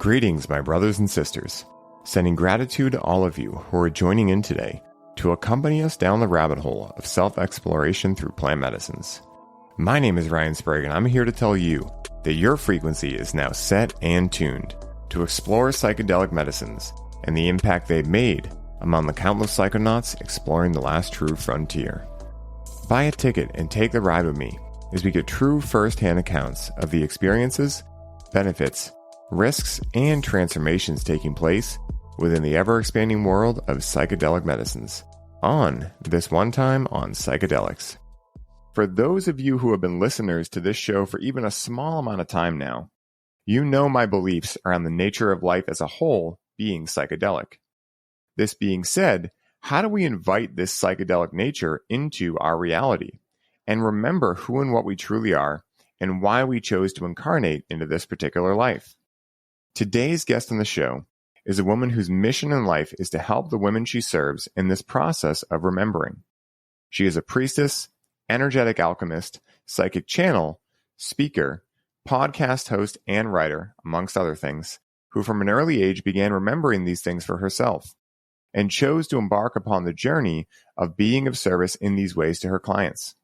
Greetings, my brothers and sisters. Sending gratitude to all of you who are joining in today to accompany us down the rabbit hole of self-exploration through plant medicines. My name is Ryan Sprague, and I'm here to tell you that your frequency is now set and tuned to explore psychedelic medicines and the impact they've made among the countless psychonauts exploring the last true frontier. Buy a ticket and take the ride with me as we get true first-hand accounts of the experiences, benefits, risks, and transformations taking place within the ever-expanding world of psychedelic medicines on This One Time on Psychedelics. For those of you who have been listeners to this show for even a small amount of time now, you know my beliefs around the nature of life as a whole being psychedelic. This being said, how do we invite this psychedelic nature into our reality and remember who and what we truly are and why we chose to incarnate into this particular life? Today's guest on the show is a woman whose mission in life is to help the women she serves in this process of remembering. She is a priestess, energetic alchemist, psychic channel, speaker, podcast host, and writer, amongst other things, who from an early age began remembering these things for herself and chose to embark upon the journey of being of service in these ways to her clients.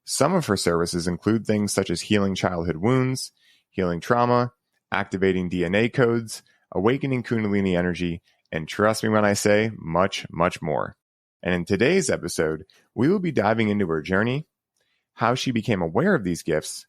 Some of her services include things such as healing childhood wounds, healing trauma, activating DNA codes, awakening kundalini energy, and trust me when I say much, much more. And in today's episode, we will be diving into her journey, how she became aware of these gifts,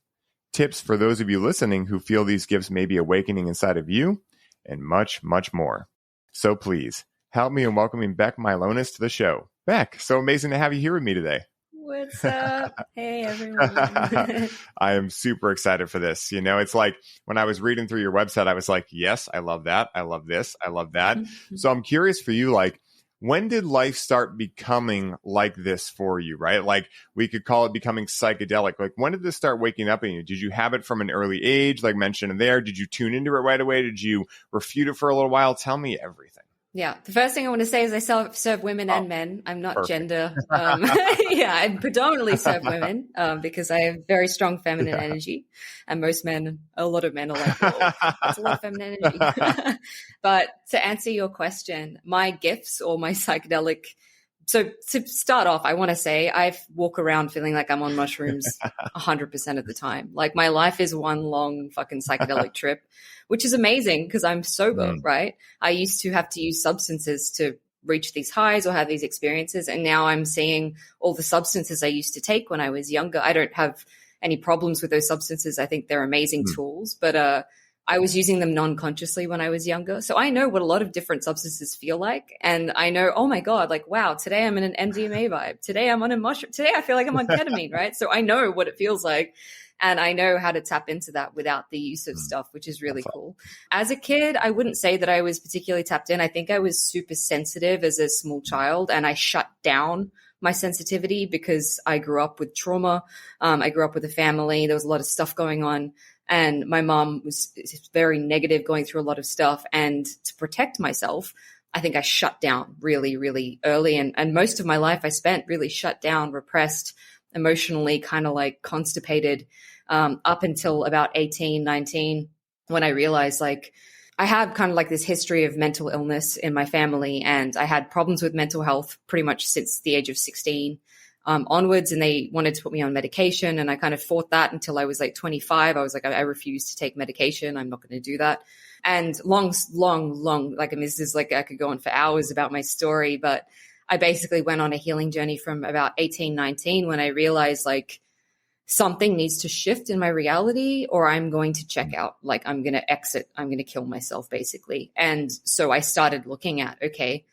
tips for those of you listening who feel these gifts may be awakening inside of you, and much, much more. So please, help me in welcoming Beck Milonis to the show. Beck, so amazing to have you here with me today. What's up? Hey, everyone. I am super excited for this. You know, it's like when I was reading through your website, I was like, yes, I love that. I love this. I love that. So I'm curious for you, like, when did life start becoming like this for you, right? Like we could call it becoming psychedelic. Like when did this start waking up in you? Did you have it from an early age, like mentioned in there? Did you tune into it right away? Did you refute it for a little while? Tell me everything. Yeah. The first thing I want to say is I serve women and men. I'm not perfect. Gender. Yeah, I predominantly serve women because I have very strong feminine energy. And most men, a lot of men are like, oh, that's a lot of feminine energy. But to answer your question, my gifts or my psychedelic. So to start off, I want to say I walk around feeling like I'm on mushrooms 100% of the time. Like my life is one long fucking psychedelic trip, which is amazing because I'm sober, right? I used to have to use substances to reach these highs or have these experiences. And now I'm seeing all the substances I used to take when I was younger. I don't have any problems with those substances. I think they're amazing tools, but I was using them non-consciously when I was younger. So I know what a lot of different substances feel like. And I know, oh my God, like, wow, today I'm in an MDMA vibe. Today I'm on a mushroom. Today I feel like I'm on ketamine, right? So I know what it feels like. And I know how to tap into that without the use of stuff, which is really cool. As a kid, I wouldn't say that I was particularly tapped in. I think I was super sensitive as a small child and I shut down my sensitivity because I grew up with trauma. I grew up with a family. There was a lot of stuff going on. And my mom was very negative, going through a lot of stuff. And to protect myself, I think I shut down really, really early. And most of my life I spent really shut down, repressed, emotionally, kind of like constipated up until about 18, 19, when I realized like I had kind of like this history of mental illness in my family. And I had problems with mental health pretty much since the age of 16. Onwards, and they wanted to put me on medication, and I kind of fought that until I was like 25. I was like, I refuse to take medication. I'm not going to do that. And long, like, I mean, this is like, I could go on for hours about my story, but I basically went on a healing journey from about 18, 19 when I realized like something needs to shift in my reality or I'm going to check out, like I'm going to exit, I'm going to kill myself basically. And so I started looking at, okay,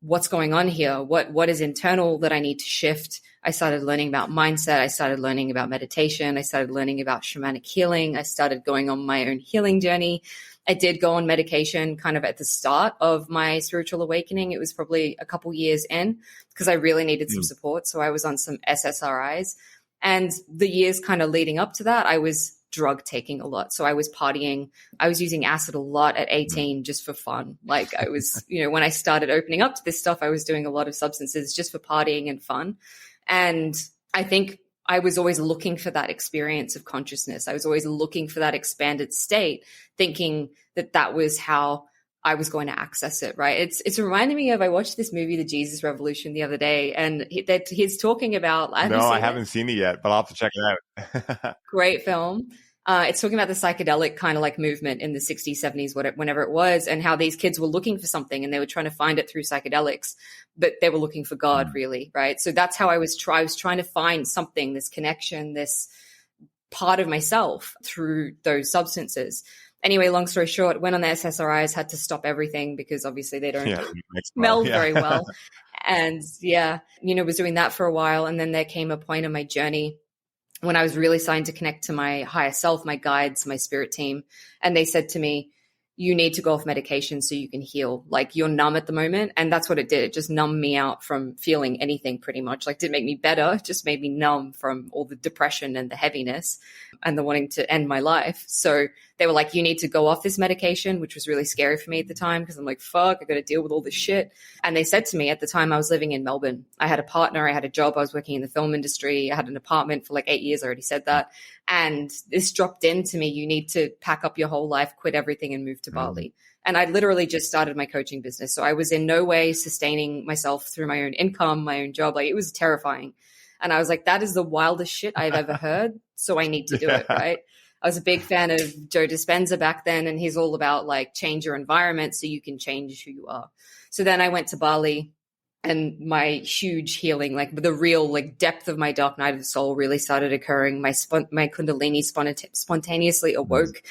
what's going on here? What is internal that I need to shift? I started learning about mindset. I started learning about meditation. I started learning about shamanic healing. I started going on my own healing journey. I did go on medication kind of at the start of my spiritual awakening. It was probably a couple years in because I really needed some support. So I was on some SSRIs. And the years kind of leading up to that, I was drug taking a lot. So I was partying. I was using acid a lot at 18 just for fun. Like I was, when I started opening up to this stuff, I was doing a lot of substances just for partying and fun. And I think I was always looking for that experience of consciousness. I was always looking for that expanded state, thinking that that was how I was going to access it, right? It's reminding me of, I watched this movie, The Jesus Revolution, the other day, and he's talking about, no, I haven't seen it yet, but I'll have to check it out. Great film. It's talking about the psychedelic kind of like movement in the 60s, 70s, whenever it was, and how these kids were looking for something and they were trying to find it through psychedelics, but they were looking for God, really, right? So that's how I was trying to find something, this connection, this part of myself through those substances. Anyway, long story short, went on the SSRIs, had to stop everything because obviously they don't meld very well. And was doing that for a while. And then there came a point in my journey when I was really starting to connect to my higher self, my guides, my spirit team. And they said to me, you need to go off medication so you can heal. Like, you're numb at the moment. And that's what it did. It just numbed me out from feeling anything pretty much. Like, didn't make me better, it just made me numb from all the depression and the heaviness and the wanting to end my life. So they were like, you need to go off this medication, which was really scary for me at the time because I'm like, fuck, I got to deal with all this shit. And they said to me at the time, I was living in Melbourne. I had a partner, I had a job, I was working in the film industry, I had an apartment for like 8 years, I already said that. And this dropped into me, you need to pack up your whole life, quit everything and move to Bali. And I literally just started my coaching business. So I was in no way sustaining myself through my own income, my own job. Like, it was terrifying. And I was like, that is the wildest shit I've ever heard. So I need to do it, right? I was a big fan of Joe Dispenza back then, and he's all about like change your environment so you can change who you are. So then I went to Bali, and my huge healing, like the real like depth of my dark night of the soul really started occurring. My kundalini spontaneously awoke.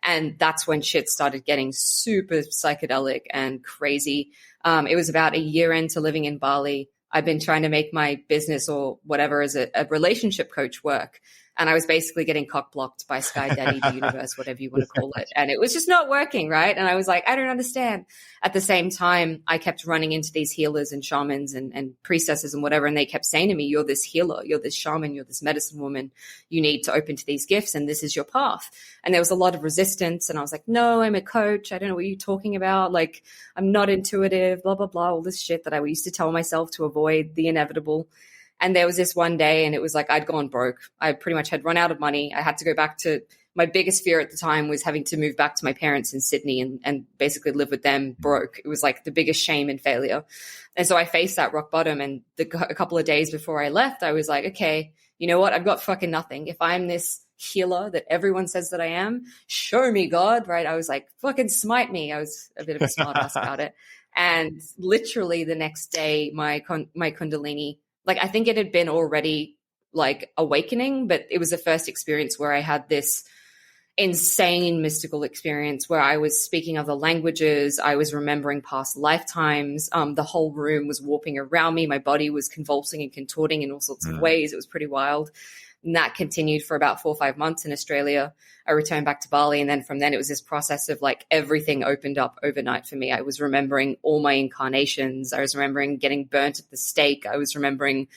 And that's when shit started getting super psychedelic and crazy. It was about a year into living in Bali. I've been trying to make my business or whatever as a relationship coach work. And I was basically getting cock blocked by Sky Daddy, the universe, whatever you want to call it. And it was just not working, right? And I was like, I don't understand. At the same time, I kept running into these healers and shamans and priestesses and whatever. And they kept saying to me, you're this healer, you're this shaman, you're this medicine woman. You need to open to these gifts and this is your path. And there was a lot of resistance. And I was like, no, I'm a coach. I don't know what you're talking about. Like, I'm not intuitive, blah, blah, blah, all this shit that I used to tell myself to avoid the inevitable. And there was this one day and it was like I'd gone broke. I pretty much had run out of money. I had to go back to my biggest fear at the time was having to move back to my parents in Sydney and basically live with them broke. It was like the biggest shame and failure. And so I faced that rock bottom. And a couple of days before I left, I was like, okay, you know what? I've got fucking nothing. If I'm this healer that everyone says that I am, show me, God, right? I was like, fucking smite me. I was a bit of a smart ass about it. And literally the next day, my kundalini, like, I think it had been already like awakening, but it was the first experience where I had this insane mystical experience where I was speaking other languages. I was remembering past lifetimes. The whole room was warping around me. My body was convulsing and contorting in all sorts of ways. It was pretty wild. And that continued for about 4 or 5 months in Australia. I returned back to Bali. And then from then it was this process of like everything opened up overnight for me. I was remembering all my incarnations. I was remembering getting burnt at the stake. I was remembering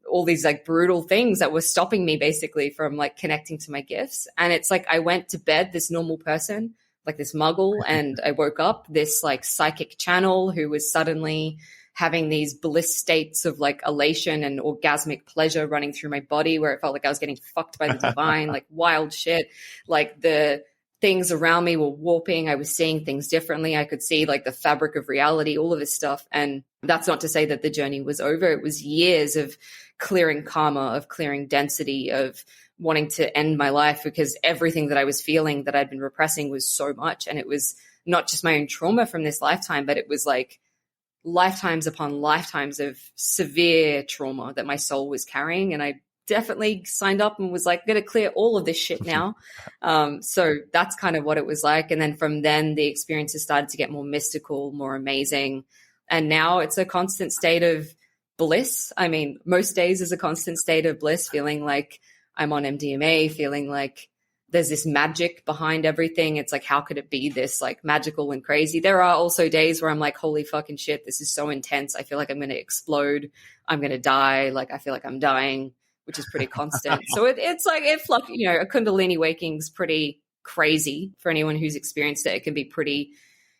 all these like brutal things that were stopping me basically from like connecting to my gifts. And it's like I went to bed this normal person, like this muggle, and I woke up this like psychic channel who was suddenly having these bliss states of like elation and orgasmic pleasure running through my body where it felt like I was getting fucked by the divine, like wild shit. Like the things around me were warping. I was seeing things differently. I could see like the fabric of reality, all of this stuff. And that's not to say that the journey was over. It was years of clearing karma, of clearing density, of wanting to end my life because everything that I was feeling that I'd been repressing was so much. And it was not just my own trauma from this lifetime, but it was like lifetimes upon lifetimes of severe trauma that my soul was carrying. And I definitely signed up and was like, going to clear all of this shit now. So that's kind of what it was like. And then from then the experiences started to get more mystical, more amazing. And now it's a constant state of bliss. I mean, most days is a constant state of bliss, feeling like I'm on MDMA, feeling like there's this magic behind everything. It's like, how could it be this like magical and crazy? There are also days where I'm like, holy fucking shit, this is so intense. I feel like I'm going to explode. I'm going to die. Like, I feel like I'm dying, which is pretty constant. So it's like, a Kundalini waking is pretty crazy for anyone who's experienced it. It can be pretty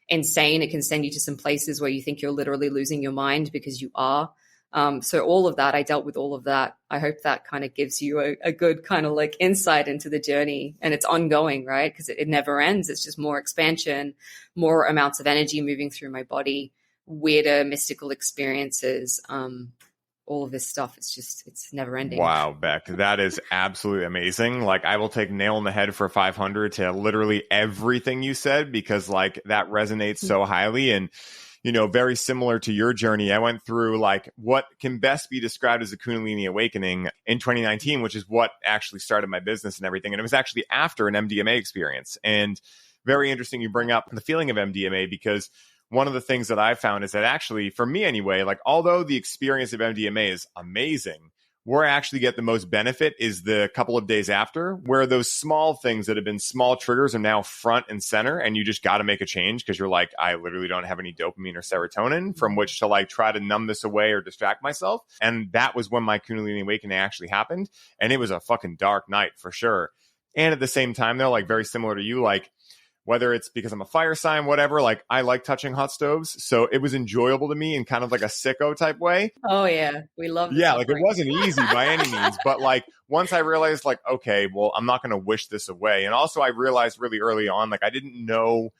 insane. It can send you to some places where you think you're literally losing your mind because you are. So all of that, I dealt with all of that. I hope that kind of gives you a good kind of like insight into the journey, and it's ongoing, right? Because it never ends. It's just more expansion, more amounts of energy moving through my body, weirder mystical experiences, all of this stuff. It's never ending. Wow, Beck, that is absolutely amazing. Like, I will take nail in the head for 500 to literally everything you said, because like that resonates so highly. And, you know, very similar to your journey, I went through like what can best be described as a Kundalini awakening in 2019, which is what actually started my business and everything. And it was actually after an MDMA experience. And very interesting you bring up the feeling of MDMA, because one of the things that I found is that actually, for me anyway, like although the experience of MDMA is amazing, where I actually get the most benefit is the couple of days after, where those small things that have been small triggers are now front and center, and you just got to make a change because you're like, I literally don't have any dopamine or serotonin from which to like try to numb this away or distract myself. And that was when my Kundalini awakening actually happened. And it was a fucking dark night for sure. And at the same time, though, like very similar to you, like whether it's because I'm a fire sign, whatever, like I like touching hot stoves. So it was enjoyable to me in kind of like a sicko type way. Oh yeah. We love Yeah, like it wasn't easy by any means. But like once I realized like, okay, well, I'm not going to wish this away. And also I realized really early on, like I didn't know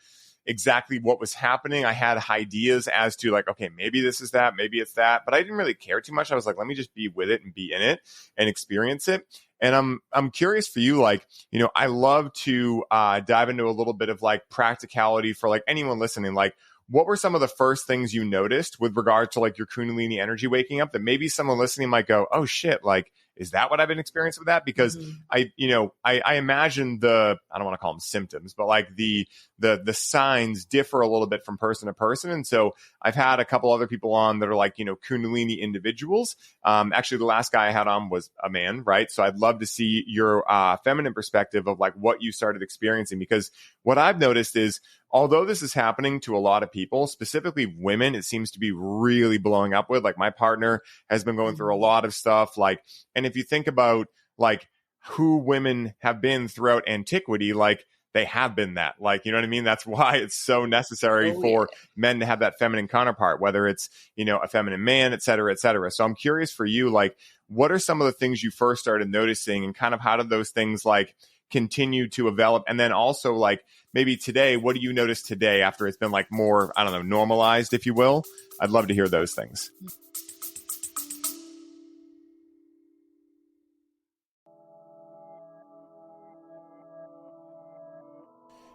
exactly what was happening. I had ideas as to like, okay, maybe this is that, maybe it's that, but I didn't really care too much. I was like, let me just be with it and be in it and experience it. And I'm curious for you, like, you know, I love to dive into a little bit of like practicality for like anyone listening. Like, what were some of the first things you noticed with regard to like your Kundalini energy waking up that maybe someone listening might go, oh shit, like, is that what I've been experiencing with that? Because I imagine I don't want to call them symptoms, but like the signs differ a little bit from person to person. And so I've had a couple other people on that are like, you know, Kundalini individuals. Actually, the last guy I had on was a man, right? So I'd love to see your feminine perspective of like what you started experiencing, because what I've noticed is, although this is happening to a lot of people, specifically women, it seems to be really blowing up with. Like my partner has been going through a lot of stuff. Like, and if you think about like who women have been throughout antiquity, like they have been that. Like, you know what I mean? That's why it's so necessary for men to have that feminine counterpart, whether it's, you know, a feminine man, et cetera, et cetera. So I'm curious for you, like, what are some of the things you first started noticing, and kind of how did those things like continue to develop? And then also like maybe today, what do you notice today after it's been like more, I don't know, normalized, if you will? I'd love to hear those things.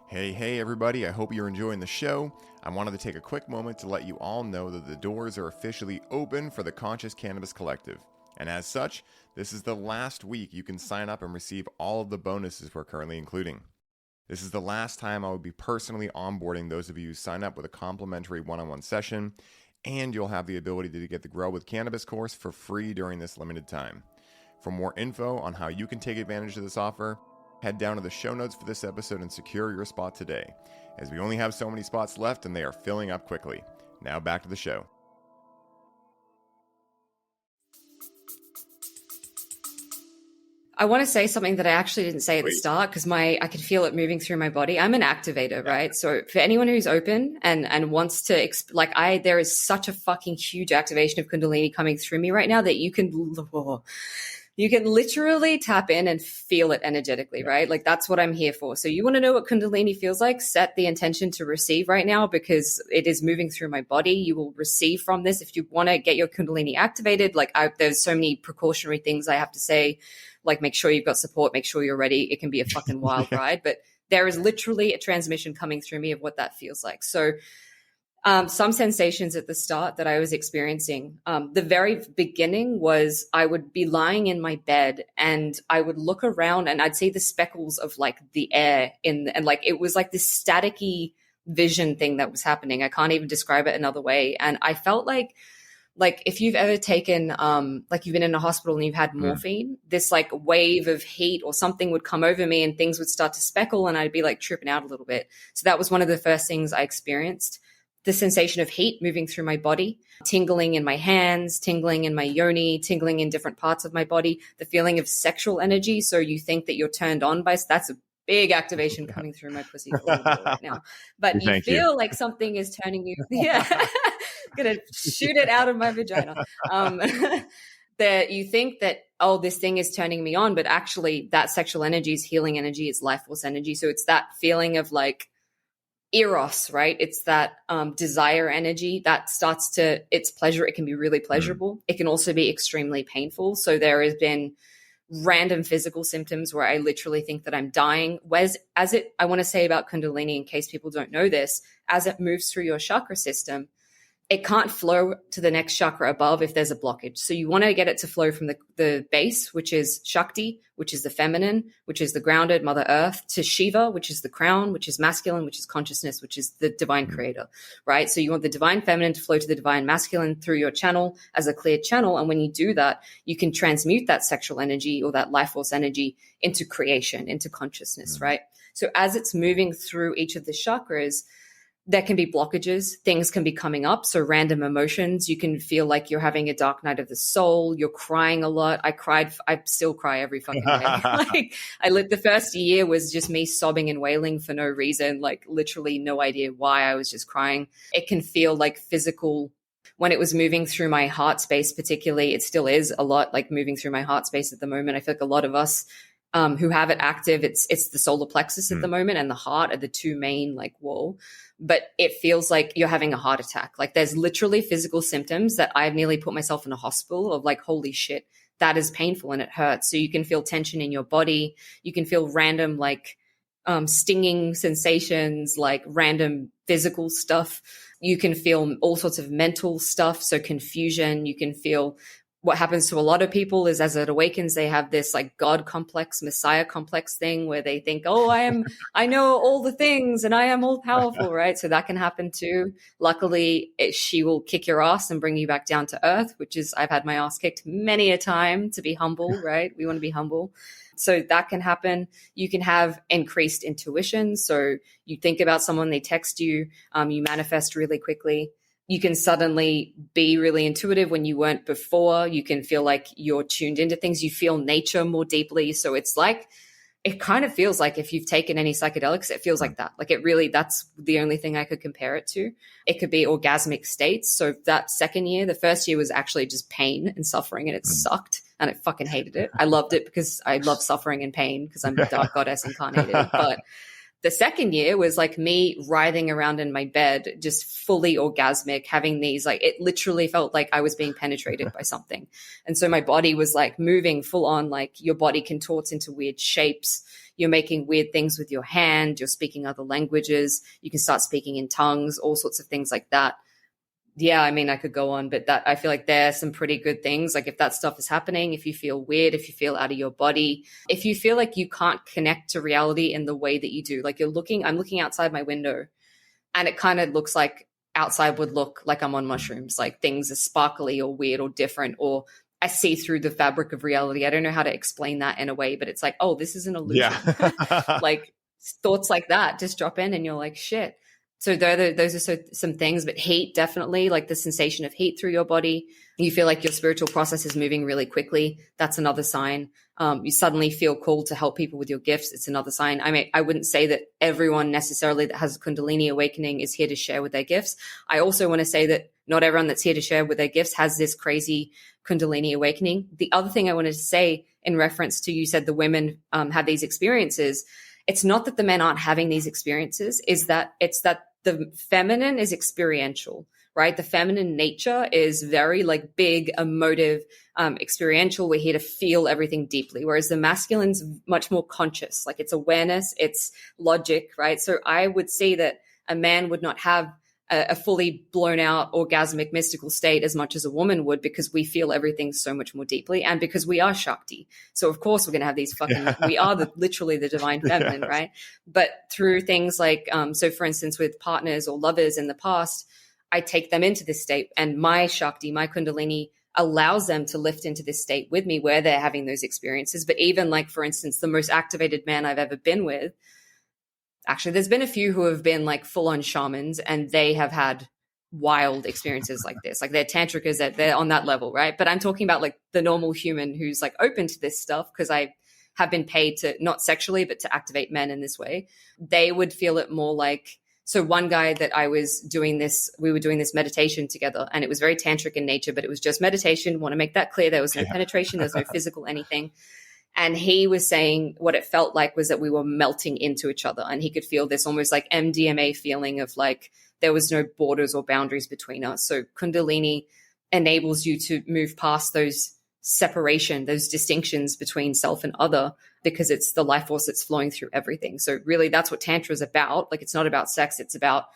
Hey, everybody. I hope you're enjoying the show. I wanted to take a quick moment to let you all know that the doors are officially open for the Conscious Cannabis Collective. And as such, this is the last week you can sign up and receive all of the bonuses we're currently including. This is the last time I will be personally onboarding those of you who sign up with a complimentary one-on-one session, and you'll have the ability to get the Grow with Cannabis course for free during this limited time. For more info on how you can take advantage of this offer, head down to the show notes for this episode and secure your spot today, as we only have so many spots left and they are filling up quickly. Now back to the show. I want to say something that I actually didn't say at the start, because I could feel it moving through my body. I'm an activator, right? So for anyone who's open and wants to, there is such a fucking huge activation of Kundalini coming through me right now that you can literally tap in and feel it energetically, right? Like that's what I'm here for. So you want to know what Kundalini feels like? Set the intention to receive right now, because it is moving through my body. You will receive from this. If you want to get your Kundalini activated, there's so many precautionary things I have to say, like make sure you've got support, make sure you're ready. It can be a fucking wild ride, but there is literally a transmission coming through me of what that feels like. So some sensations at the start that I was experiencing. The very beginning was I would be lying in my bed and I would look around and I'd see the speckles of like the air and like it was like this staticky vision thing that was happening. I can't even describe it another way. And I felt like if you've ever taken, like you've been in a hospital and you've had morphine, this like wave of heat or something would come over me and things would start to speckle and I'd be like tripping out a little bit. So that was one of the first things I experienced. The sensation of heat moving through my body, tingling in my hands, tingling in my yoni, tingling in different parts of my body, the feeling of sexual energy. So you think that you're turned on by, that's a big activation coming through my pussy right now. But you feel like something is turning you. Yeah. gonna shoot it out of my vagina. That you think that, oh, this thing is turning me on, but actually that sexual energy is healing energy, it's life force energy. So it's that feeling of like eros, right? It's that desire energy that starts to, it's pleasure. It can be really pleasurable. It can also be extremely painful. So there has been random physical symptoms where I literally think that I'm dying. I want to say about Kundalini, in case people don't know this, as it moves through your chakra system, it can't flow to the next chakra above if there's a blockage. So you want to get it to flow from the base, which is Shakti, which is the feminine, which is the grounded Mother Earth, to Shiva, which is the crown, which is masculine, which is consciousness, which is the divine creator, right? So you want the divine feminine to flow to the divine masculine through your channel as a clear channel. And when you do that, you can transmute that sexual energy or that life force energy into creation, into consciousness, right? So as it's moving through each of the chakras, there can be blockages, things can be coming up. So random emotions, you can feel like you're having a dark night of the soul. You're crying a lot. I still cry every fucking day. The first year was just me sobbing and wailing for no reason, like literally no idea why. I was just crying. It can feel like physical. When it was moving through my heart space, particularly, it still is a lot like moving through my heart space at the moment. I feel like a lot of us who have it active, it's the solar plexus at the moment and the heart are the two main like whoa. But it feels like you're having a heart attack. Like there's literally physical symptoms that I've nearly put myself in a hospital of like, holy shit, that is painful and it hurts. So you can feel tension in your body. You can feel random like stinging sensations, like random physical stuff. You can feel all sorts of mental stuff. So confusion, you can feel what happens to a lot of people is as it awakens, they have this like God complex, Messiah complex thing where they think, oh, I know all the things and I am all powerful, right? So that can happen too. Luckily, she will kick your ass and bring you back down to earth, which is, I've had my ass kicked many a time to be humble, right? We want to be humble. So that can happen. You can have increased intuition. So you think about someone, they text you, you manifest really quickly. You can suddenly be really intuitive when you weren't before. You can feel like you're tuned into things. You feel nature more deeply. So it's like, it kind of feels like if you've taken any psychedelics, it feels like that. Like it really, that's the only thing I could compare it to. It could be orgasmic states. So that second year, the first year was actually just pain and suffering and it sucked and I fucking hated it. I loved it because I love suffering and pain because I'm a dark goddess incarnated. But the second year was like me writhing around in my bed, just fully orgasmic, having these, like, it literally felt like I was being penetrated by something. And so my body was like moving full on, like your body contorts into weird shapes. You're making weird things with your hand. You're speaking other languages. You can start speaking in tongues, all sorts of things like that. Yeah, I mean, I could go on, but that I feel like there's some pretty good things. Like if that stuff is happening, if you feel weird, if you feel out of your body, if you feel like you can't connect to reality in the way that you do, like I'm looking outside my window and it kind of looks like outside would look like I'm on mushrooms, like things are sparkly or weird or different, or I see through the fabric of reality. I don't know how to explain that in a way, but it's like, oh, this is an illusion. Yeah. Like thoughts like that just drop in and you're like, shit. So those are some things, but heat, definitely, like the sensation of heat through your body. You feel like your spiritual process is moving really quickly. That's another sign. You suddenly feel called to help people with your gifts. It's another sign. I mean, I wouldn't say that everyone necessarily that has a Kundalini awakening is here to share with their gifts. I also want to say that not everyone that's here to share with their gifts has this crazy Kundalini awakening. The other thing I wanted to say in reference to, you said the women have these experiences. It's not that the men aren't having these experiences, it's that the feminine is experiential, right? The feminine nature is very like big, emotive, experiential. We're here to feel everything deeply. Whereas the masculine's much more conscious, like it's awareness, it's logic, right? So I would say that a man would not have a fully blown out orgasmic mystical state as much as a woman would, because we feel everything so much more deeply and because we are Shakti. So of course we're going to have these we are literally the divine feminine, right? But through things like, so for instance, with partners or lovers in the past, I take them into this state and my Shakti, my Kundalini allows them to lift into this state with me where they're having those experiences. But even like, for instance, the most activated man I've ever been with, actually, there's been a few who have been like full-on shamans and they have had wild experiences like this. Like they're tantrikas, that they're on that level, right? But I'm talking about like the normal human who's like open to this stuff, because I have been paid to, not sexually, but to activate men in this way. They would feel it more like So one guy that we were doing this meditation together, and it was very tantric in nature, but it was just meditation. Want to make that clear. There was no penetration. There was no physical anything. And he was saying what it felt like was that we were melting into each other. And he could feel this almost like MDMA feeling of like there was no borders or boundaries between us. So Kundalini enables you to move past those separation, those distinctions between self and other, because it's the life force that's flowing through everything. So really that's what Tantra is about. Like, it's not about sex. It's about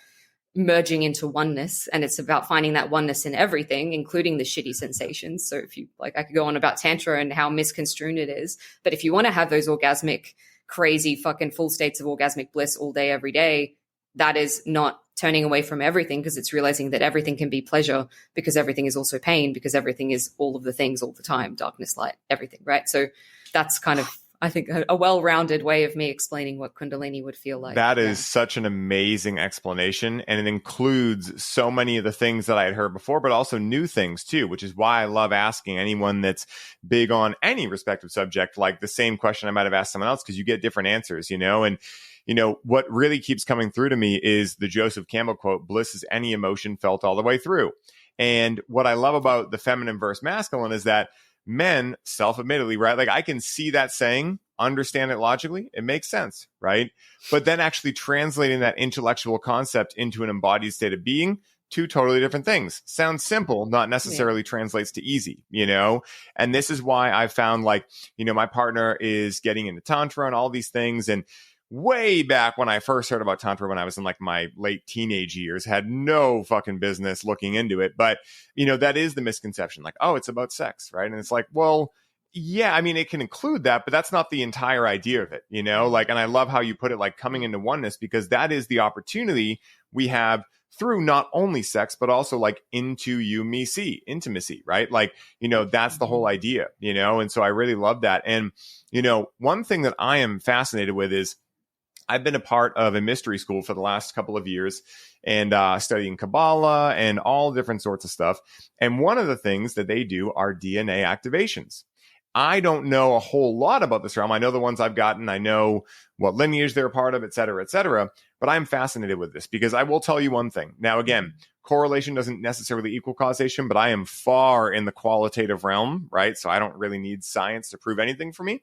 merging into oneness, and it's about finding that oneness in everything, including the shitty sensations. So if you like, I could go on about Tantra and how misconstrued it is, but if you want to have those orgasmic, crazy fucking full states of orgasmic bliss all day, every day, that is not turning away from everything, because it's realizing that everything can be pleasure, because everything is also pain, because everything is all of the things all the time, darkness, light, everything, right? So that's kind of, I think, a well-rounded way of me explaining what Kundalini would feel like. That is such an amazing explanation. And it includes so many of the things that I had heard before, but also new things too, which is why I love asking anyone that's big on any respective subject, like the same question I might have asked someone else, because you get different answers, you know? And, you know, what really keeps coming through to me is the Joseph Campbell quote, bliss is any emotion felt all the way through. And what I love about the feminine versus masculine is that men, self-admittedly, right? Like, I can see that saying, understand it logically. It makes sense, right? But then actually translating that intellectual concept into an embodied state of being, two totally different things. Sounds simple, not necessarily translates to easy, you know? And this is why I found, like, you know, my partner is getting into Tantra and all these things. And way back when I first heard about Tantra, when I was in like my late teenage years, had no fucking business looking into it. But, you know, that is the misconception. Like, oh, it's about sex, right? And it's like, well, yeah, I mean, it can include that, but that's not the entire idea of it, you know? Like, and I love how you put it, like coming into oneness, because that is the opportunity we have through not only sex, but also like into you, me, see, intimacy, right? Like, you know, that's the whole idea, you know? And so I really love that. And, you know, one thing that I am fascinated with is, I've been a part of a mystery school for the last couple of years, and studying Kabbalah and all different sorts of stuff. And one of the things that they do are DNA activations. I don't know a whole lot about this realm. I know the ones I've gotten. I know what lineage they're a part of, et cetera, but I'm fascinated with this, because I will tell you one thing. Now, again, correlation doesn't necessarily equal causation, but I am far in the qualitative realm, right? So I don't really need science to prove anything for me.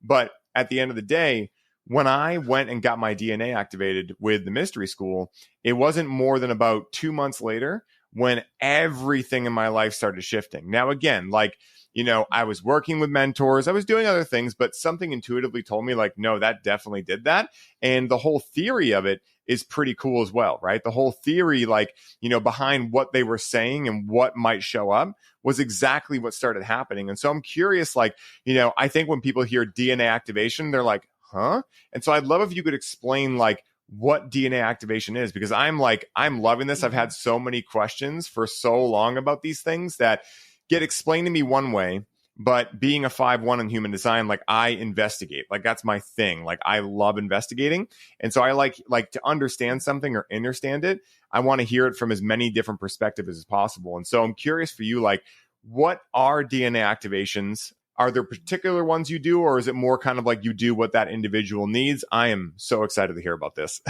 But at the end of the day, when I went and got my DNA activated with the mystery school, it wasn't more than about 2 months later when everything in my life started shifting. Now, again, like, you know, I was working with mentors, I was doing other things, but something intuitively told me, like, no, that definitely did that. And the whole theory of it is pretty cool as well, right? The whole theory, like, you know, behind what they were saying and what might show up was exactly what started happening. And so I'm curious, like, you know, I think when people hear DNA activation, they're like, huh? And so I'd love if you could explain, like, what DNA activation is, because I'm loving this. I've had so many questions for so long about these things that get explained to me one way, but being a 5/1 in human design, like, I investigate, like, that's my thing. Like, I love investigating. And so I like to understand something or understand it. I want to hear it from as many different perspectives as possible. And so I'm curious for you, like, what are DNA activations? Are there particular ones you do, or is it more kind of like you do what that individual needs? I am so excited to hear about this.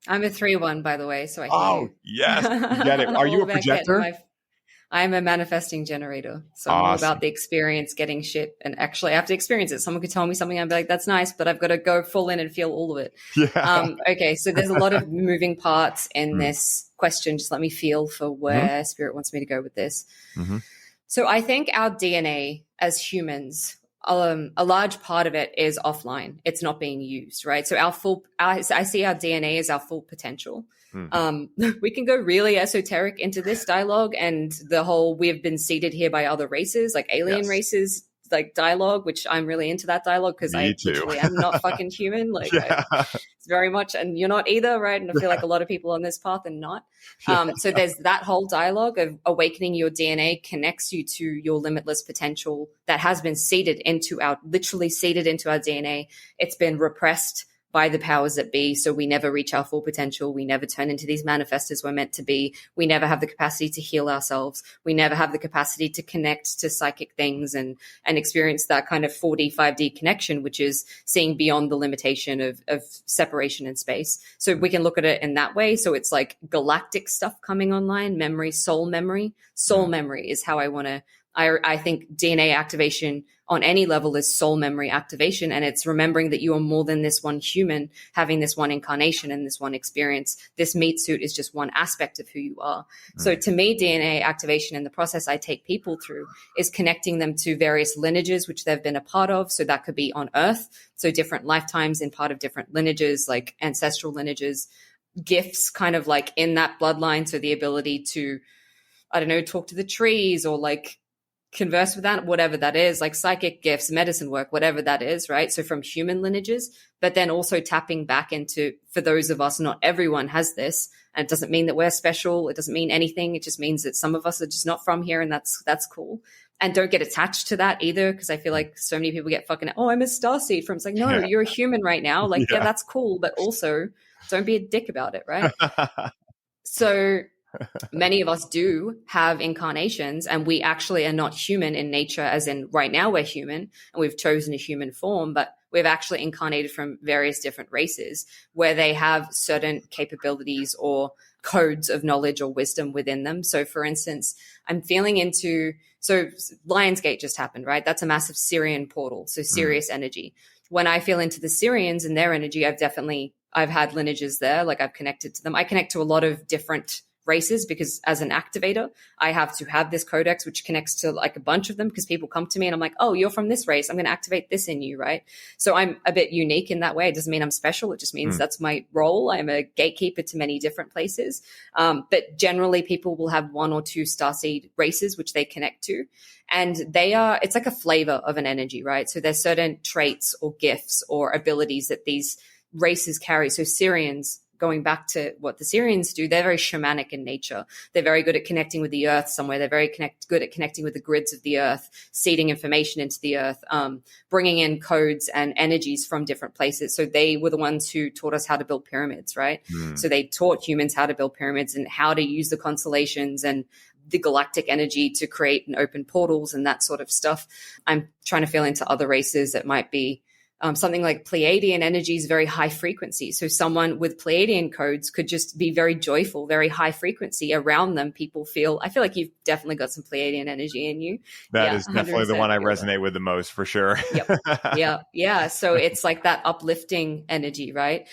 I'm a 3/1, by the way, so I hear you. Yes, you get it. Are you a projector? I'm a manifesting generator. So I'm all about the experience, getting shit. And actually, I have to experience it. Someone could tell me something, I'd be like, that's nice, but I've got to go full in and feel all of it. Yeah. Okay, so there's a lot of moving parts in this question. Just let me feel for where Spirit wants me to go with this. Mm-hmm. So I think our DNA as humans, a large part of it is offline. It's not being used, right? So I see our DNA as our full potential. Mm-hmm. We can go really esoteric into this dialogue and the whole we've been seeded here by other races, like alien races, like dialogue, which I'm really into that dialogue because I literally am not fucking human. Like it's very much, and you're not either, right? And I feel like a lot of people on this path are not. So there's that whole dialogue of awakening your DNA connects you to your limitless potential that has been literally seeded into our DNA. It's been repressed by the powers that be. So we never reach our full potential. We never turn into these manifestors we're meant to be. We never have the capacity to heal ourselves. We never have the capacity to connect to psychic things and experience that kind of 4D, 5D connection, which is seeing beyond the limitation of separation in space. So we can look at it in that way. So it's like galactic stuff coming online, memory, soul memory. Soul memory is how I think DNA activation on any level is soul memory activation. And it's remembering that you are more than this one human, having this one incarnation and this one experience. This meat suit is just one aspect of who you are. So to me, DNA activation in the process I take people through is connecting them to various lineages, which they've been a part of. So that could be on Earth. So different lifetimes in part of different lineages, like ancestral lineages, gifts kind of like in that bloodline. So the ability to, I don't know, talk to the trees or like converse with that, whatever that is, like psychic gifts, medicine work, whatever that is, right? So from human lineages, but then also tapping back into, for those of us, not everyone has this. And it doesn't mean that we're special. It doesn't mean anything. It just means that some of us are just not from here, and that's cool. And don't get attached to that either, because I feel like so many people get fucking, oh, I'm a starseed from, it's like, no, you're a human right now. Like, yeah, that's cool. But also don't be a dick about it, right? So many of us do have incarnations, and we actually are not human in nature, as in right now we're human and we've chosen a human form, but we've actually incarnated from various different races where they have certain capabilities or codes of knowledge or wisdom within them. So for instance, I'm feeling into, so Lionsgate just happened, right? That's a massive Syrian portal. So Sirius energy. When I feel into the Syrians and their energy, I've had lineages there. Like I've connected to them. I connect to a lot of different races because as an activator, I have to have this codex, which connects to like a bunch of them, because people come to me and I'm like, oh, you're from this race. I'm going to activate this in you. Right. So I'm a bit unique in that way. It doesn't mean I'm special. It just means that's my role. I'm a gatekeeper to many different places. But generally people will have one or two starseed races, which they connect to. And it's like a flavor of an energy, right? So there's certain traits or gifts or abilities that these races carry. So Syrians, going back to what the Syrians do, they're very shamanic in nature. They're very good at connecting with the earth somewhere. They're very good at connecting with the grids of the earth, seeding information into the earth, bringing in codes and energies from different places. So they were the ones who taught us how to build pyramids, right? So they taught humans how to build pyramids and how to use the constellations and the galactic energy to create and open portals and that sort of stuff. I'm trying to feel into other races that might be something like Pleiadian energy is very high frequency. So someone with Pleiadian codes could just be very joyful, very high frequency around them. I feel like you've definitely got some Pleiadian energy in you. That is definitely the one I resonate with the most, for sure. Yep. Yeah. So it's like that uplifting energy, right?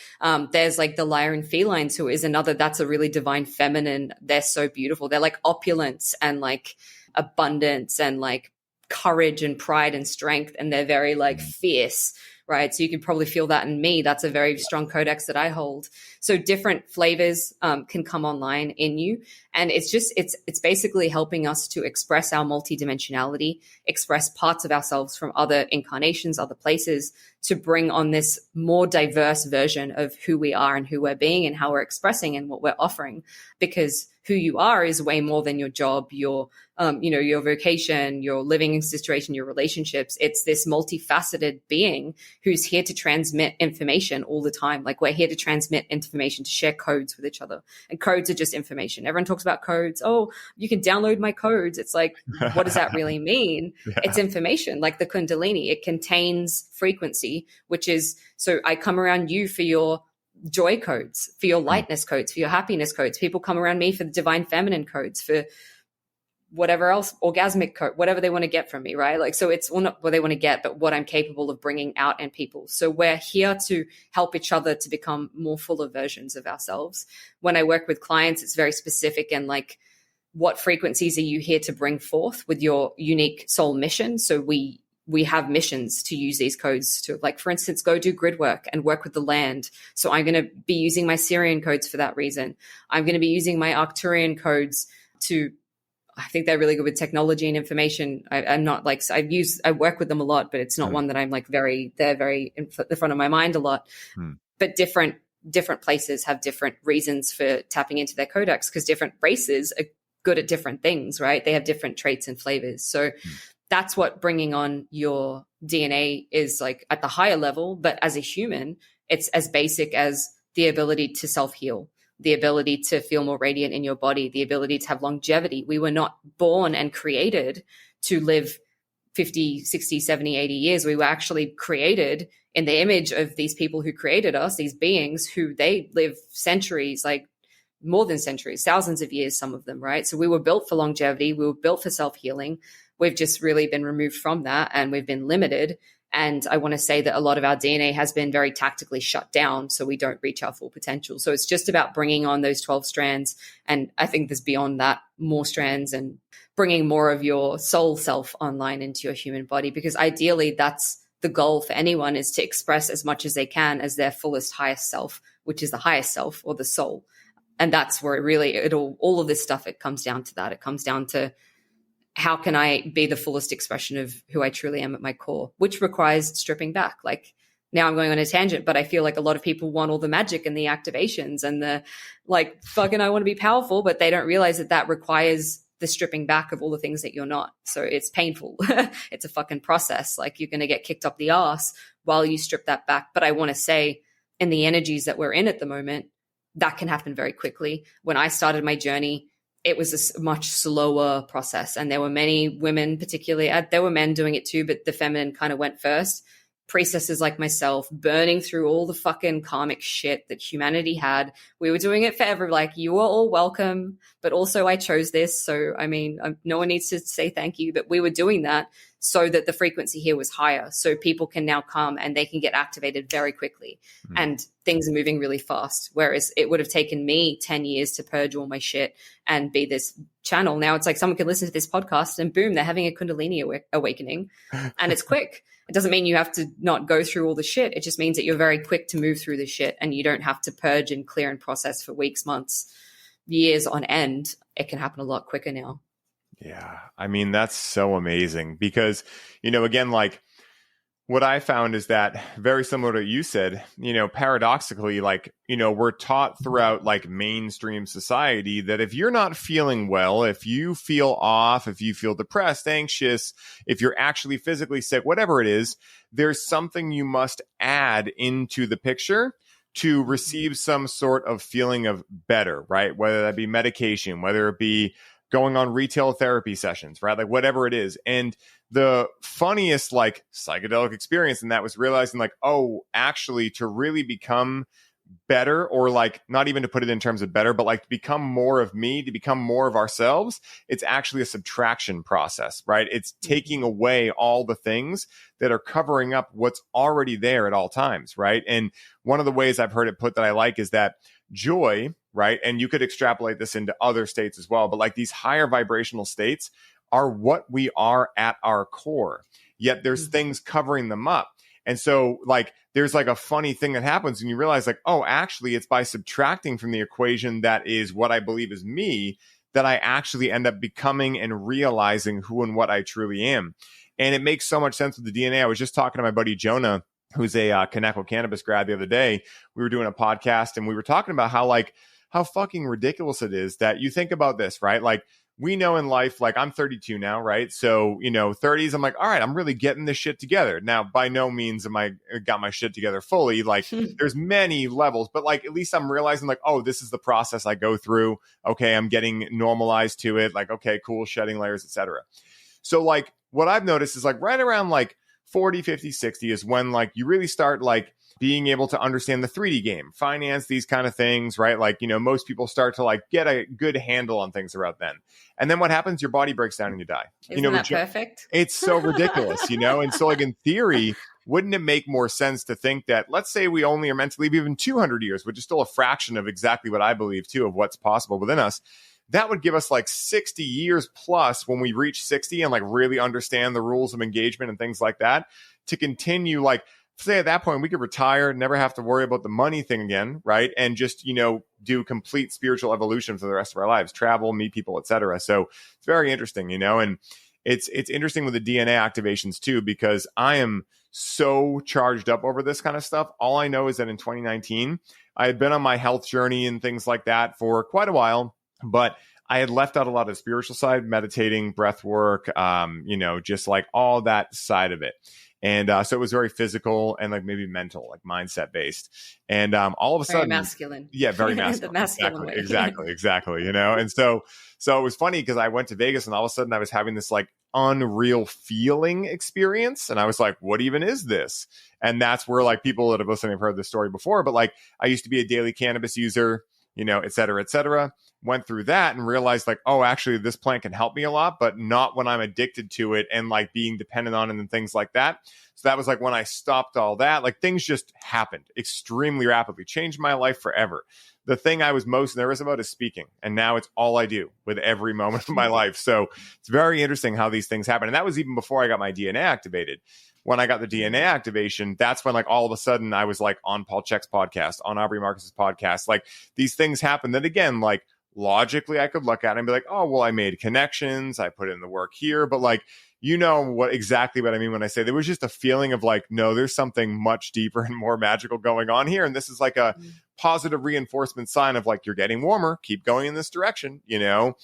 There's like the Lyran felines, who is that's a really divine feminine. They're so beautiful. They're like opulence and like abundance and like courage and pride and strength. And they're very like fierce, right? So you can probably feel that in me. That's a very strong codex that I hold. So different flavors can come online in you. And it's basically helping us to express our multidimensionality, express parts of ourselves from other incarnations, other places, to bring on this more diverse version of who we are and who we're being and how we're expressing and what we're offering. Because who you are is way more than your job, your vocation, your living situation, your relationships. It's this multifaceted being who's here to transmit information all the time. Like we're here to transmit information, to share codes with each other. And codes are just information. Everyone talks about codes. Oh, you can download my codes. It's like, what does that really mean? It's information, like the kundalini. It contains frequency, which is, so I come around you for your joy codes, for your lightness codes, for your happiness codes. People come around me for the divine feminine codes, for whatever else, orgasmic code, whatever they want to get from me, right? Like, so it's not what they want to get, but what I'm capable of bringing out in people. So we're here to help each other to become more fuller versions of ourselves. When I work with clients, it's very specific and like, what frequencies are you here to bring forth with your unique soul mission? So we have missions to use these codes to, like, for instance, go do grid work and work with the land. So I'm going to be using my Syrian codes for that reason. I'm going to be using my Arcturian codes to, I think they're really good with technology and information. I'm not like, I work with them a lot, but it's not one that I'm like they're very in the front of my mind a lot. But different places have different reasons for tapping into their codex, because different races are good at different things, right? They have different traits and flavors. So that's what bringing on your DNA is like at the higher level. But as a human, It's as basic as the ability to self-heal, the ability to feel more radiant in your body, the ability to have longevity. We were not born and created to live 50, 60, 70, 80 years. We were actually created in the image of these people who created us, these beings who they live centuries, like more than centuries, thousands of years, some of them, right? So we were built for longevity. We were built for self-healing. We've just really been removed from that, and we've been limited. And I want to say that a lot of our DNA has been very tactically shut down, so we don't reach our full potential. So it's just about bringing on those 12 strands. And I think there's beyond that more strands, and bringing more of your soul self online into your human body, because ideally that's the goal for anyone, is to express as much as they can as their fullest, highest self, which is the highest self, or the soul. And that's where all of this stuff, it comes down to that. It comes down to, how can I be the fullest expression of who I truly am at my core, which requires stripping back. Like, now I'm going on a tangent, but I feel like a lot of people want all the magic and the activations and the like, fucking, I want to be powerful, but they don't realize that that requires the stripping back of all the things that you're not. So it's painful. It's a fucking process. Like, you're going to get kicked up the ass while you strip that back. But I want to say, in the energies that we're in at the moment, that can happen very quickly. When I started my journey, it was a much slower process. And there were many women, particularly, there were men doing it too, but the feminine kind of went first. Priestesses like myself, burning through all the fucking karmic shit that humanity had. We were doing it forever. Like, you are all welcome, but also I chose this. So, I mean, no one needs to say thank you, but we were doing that so that the frequency here was higher. So people can now come and they can get activated very quickly. And things are moving really fast. Whereas it would have taken me 10 years to purge all my shit and be this channel. Now it's like someone can listen to this podcast and boom, they're having a kundalini awakening, and it's quick. It doesn't mean you have to not go through all the shit. It just means that you're very quick to move through the shit, and you don't have to purge and clear and process for weeks, months, years on end. It can happen a lot quicker now. Yeah. I mean, that's so amazing because, again, like, what I found is that, very similar to what you said, paradoxically, like, we're taught throughout like mainstream society that if you're not feeling well, if you feel off, if you feel depressed, anxious, if you're actually physically sick, whatever it is, there's something you must add into the picture to receive some sort of feeling of better, right? Whether that be medication, whether it be going on retail therapy sessions, right? Like, whatever it is. And the funniest like psychedelic experience in that was realizing like, oh, actually, to really become better, or like, not even to put it in terms of better, but like to become more of me, to become more of ourselves, it's actually a subtraction process, right? It's taking away all the things that are covering up what's already there at all times, right? And one of the ways I've heard it put that I like is that joy, right? And you could extrapolate this into other states as well, but like, these higher vibrational states are what we are at our core, yet there's things covering them up. And so like, there's like a funny thing that happens and you realize like, oh, actually it's by subtracting from the equation that is what I believe is me, that I actually end up becoming and realizing who and what I truly am. And it makes so much sense with the DNA. I was just talking to my buddy Jonah, who's a Kaneko cannabis grad, the other day. We were doing a podcast and we were talking about how fucking ridiculous it is that you think about this, right? Like, we know in life, like, I'm 32 now, right? So, 30s, I'm like, all right, I'm really getting this shit together. Now, by no means am I got my shit together fully. Like, there's many levels, but like, at least I'm realizing like, oh, this is the process I go through. Okay, I'm getting normalized to it. Like, okay, cool, shedding layers, etc. So like, what I've noticed is like right around like 40, 50, 60 is when like you really start like being able to understand the 3D game, finance, these kind of things, right? Like, most people start to like get a good handle on things around then. And then what happens? Your body breaks down and you die. Isn't that perfect? It's so ridiculous, And so like, in theory, wouldn't it make more sense to think that, let's say we only are meant to live even 200 years, which is still a fraction of exactly what I believe too, of what's possible within us. That would give us like 60 years plus when we reach 60 and like really understand the rules of engagement and things like that, to continue like, say at that point we could retire, never have to worry about the money thing again, right? And just, do complete spiritual evolution for the rest of our lives, travel, meet people, etc. So it's very interesting, and it's interesting with the DNA activations too, because I am so charged up over this kind of stuff. All I know is that in 2019, I had been on my health journey and things like that for quite a while, but I had left out a lot of the spiritual side, meditating, breath work, just like all that side of it. And so it was very physical and like maybe mental, like mindset based. And all of a Very sudden, masculine. yeah, very masculine. The masculine way. Exactly. And so it was funny because I went to Vegas and all of a sudden I was having this like unreal feeling experience. And I was like, what even is this? And that's where like people that have listened have heard this story before, but like I used to be a daily cannabis user, et cetera, et cetera. Went through that and realized like, oh, actually this plant can help me a lot, but not when I'm addicted to it and like being dependent on it and things like that. So that was like when I stopped all that, like things just happened extremely rapidly, changed my life forever. The thing I was most nervous about is speaking. And now it's all I do with every moment of my life. So it's very interesting how these things happen. And that was even before I got my DNA activated. When I got the DNA activation, that's when like all of a sudden I was like on Paul Chek's podcast, on Aubrey Marcus's podcast. Like these things happen that again, like logically I could look at it and be like, oh, well, I made connections. I put in the work here. But like, exactly what I mean when I say there was just a feeling of like, no, there's something much deeper and more magical going on here. And this is like a positive reinforcement sign of like, you're getting warmer, keep going in this direction, And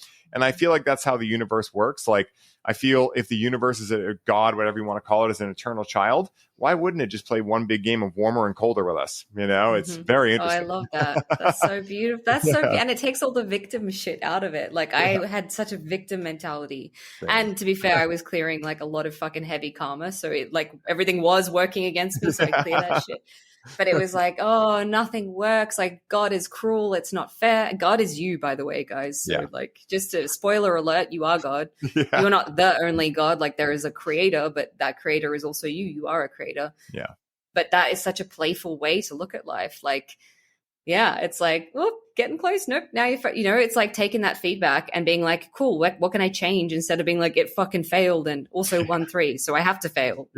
I feel like that's how the universe works. Like, I feel if the universe is a God, whatever you want to call it, as an eternal child, why wouldn't it just play one big game of warmer and colder with us? It's very interesting. Oh, I love that. That's so beautiful. And it takes all the victim shit out of it. Like I had such a victim mentality. Same. And to be fair, I was clearing like a lot of fucking heavy karma. So it like everything was working against me. So I cleared that shit. But it was like, oh, nothing works. Like God is cruel. It's not fair. God is you, by the way, guys. So like just a spoiler alert, you are God. Yeah. You're not the only God. Like there is a creator, but that creator is also you. You are a creator. Yeah. But that is such a playful way to look at life. Like, yeah, it's like, oh, getting close. Nope. Now it's like taking that feedback and being like, cool, what can I change? Instead of being like, it fucking failed and also 1-3. So I have to fail.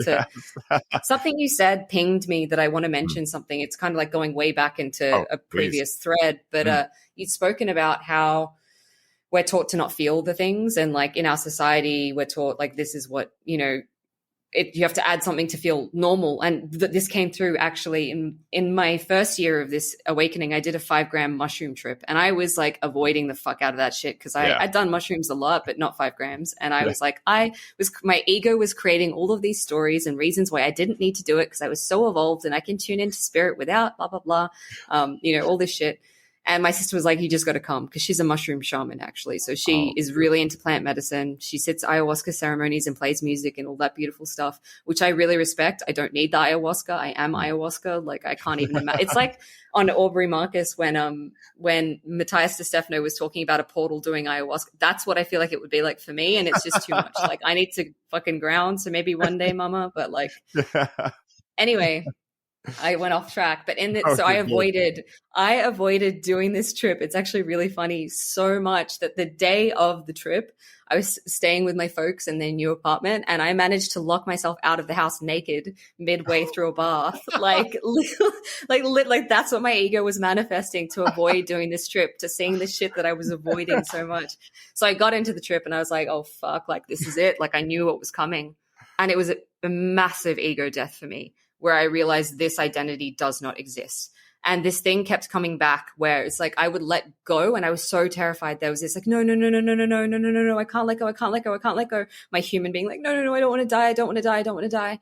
Something you said pinged me that I want to mention something. It's kind of like going way back into a previous thread, but you'd spoken about how we're taught to not feel the things. And like in our society, we're taught like, this is what, you have to add something to feel normal. And this came through actually in my first year of this awakening. I did a 5-gram mushroom trip and I was like avoiding the fuck out of that shit because I'd done mushrooms a lot, but not 5 grams. And I was like, my ego was creating all of these stories and reasons why I didn't need to do it because I was so evolved and I can tune into spirit without blah, blah, blah, all this shit. And my sister was like, you just got to come because she's a mushroom shaman, actually. So she is really into plant medicine. She sits ayahuasca ceremonies and plays music and all that beautiful stuff, which I really respect. I don't need the ayahuasca. I am ayahuasca. Like I can't even imagine. It's like on Aubrey Marcus when Matthias De Stefano was talking about a portal doing ayahuasca. That's what I feel like it would be like for me. And it's just too much. Like I need to fucking ground. So maybe one day, mama. But like, anyway. I went off track, but I avoided doing this trip. It's actually really funny so much that the day of the trip, I was staying with my folks in their new apartment and I managed to lock myself out of the house naked midway through a bath. Like that's what my ego was manifesting to avoid doing this trip, to seeing the shit that I was avoiding so much. So I got into the trip and I was like, oh fuck, like this is it. Like I knew what was coming. And it was a massive ego death for me, where I realized this identity does not exist. And this thing kept coming back where it's like I would let go and I was so terrified. There was this like, no, I can't let go. My human being like, no, I don't want to die.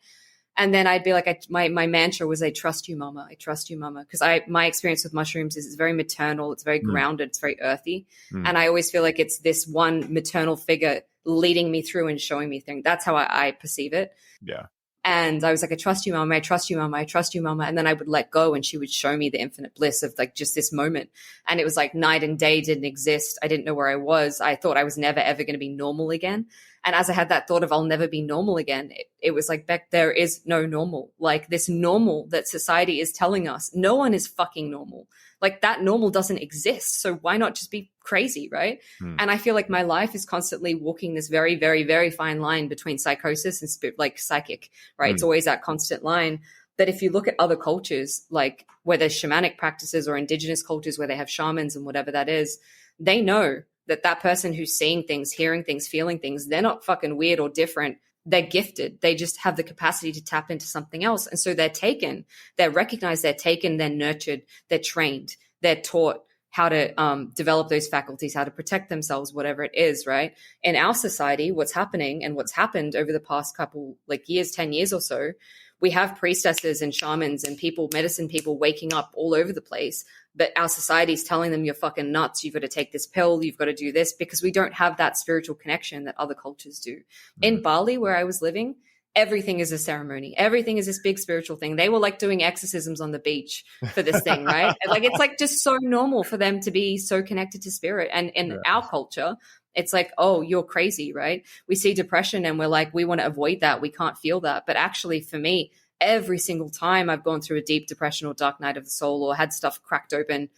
And then I'd be like, my mantra was, I trust you, mama. I trust you, mama. Because my experience with mushrooms is it's very maternal. It's very grounded. It's very earthy. And I always feel like it's this one maternal figure leading me through and showing me things. That's how I perceive it. Yeah. And I was like, I trust you, mama. I trust you, mama. I trust you, mama. And then I would let go and she would show me the infinite bliss of like just this moment. And it was like night and day didn't exist. I didn't know where I was. I thought I was never, ever going to be normal again. And as I had that thought of I'll never be normal again, it was like, Beck, there is no normal. Like this normal that society is telling us, no one is fucking normal. Like that normal doesn't exist. So why not just be crazy, right? And I feel like my life is constantly walking this very, very, very fine line between psychosis and spirit, like psychic, right? It's always that constant line. But if you look at other cultures, like where there's shamanic practices or indigenous cultures where they have shamans and whatever that is, they know that person who's seeing things, hearing things, feeling things, they're not fucking weird or different. They're gifted. They just have the capacity to tap into something else. And so they're taken, they're recognized, they're taken, they're nurtured, they're trained, they're taught, how to develop those faculties, how to protect themselves, whatever it is, right? In our society, what's happening and what's happened over the past couple like years, 10 years or so, we have priestesses and shamans and people, medicine people waking up all over the place. But our society is telling them, you're fucking nuts. You've got to take this pill. You've got to do this, because we don't have that spiritual connection that other cultures do. In Bali, where I was living, everything is a ceremony. Everything is this big spiritual thing. They were like doing exorcisms on the beach for this thing, right? Like, it's like just so normal for them to be so connected to spirit. And in our culture, it's like, oh, you're crazy, right? We see depression and we're like, we want to avoid that. We can't feel that. But actually, for me, every single time I've gone through a deep depression or dark night of the soul or had stuff cracked open,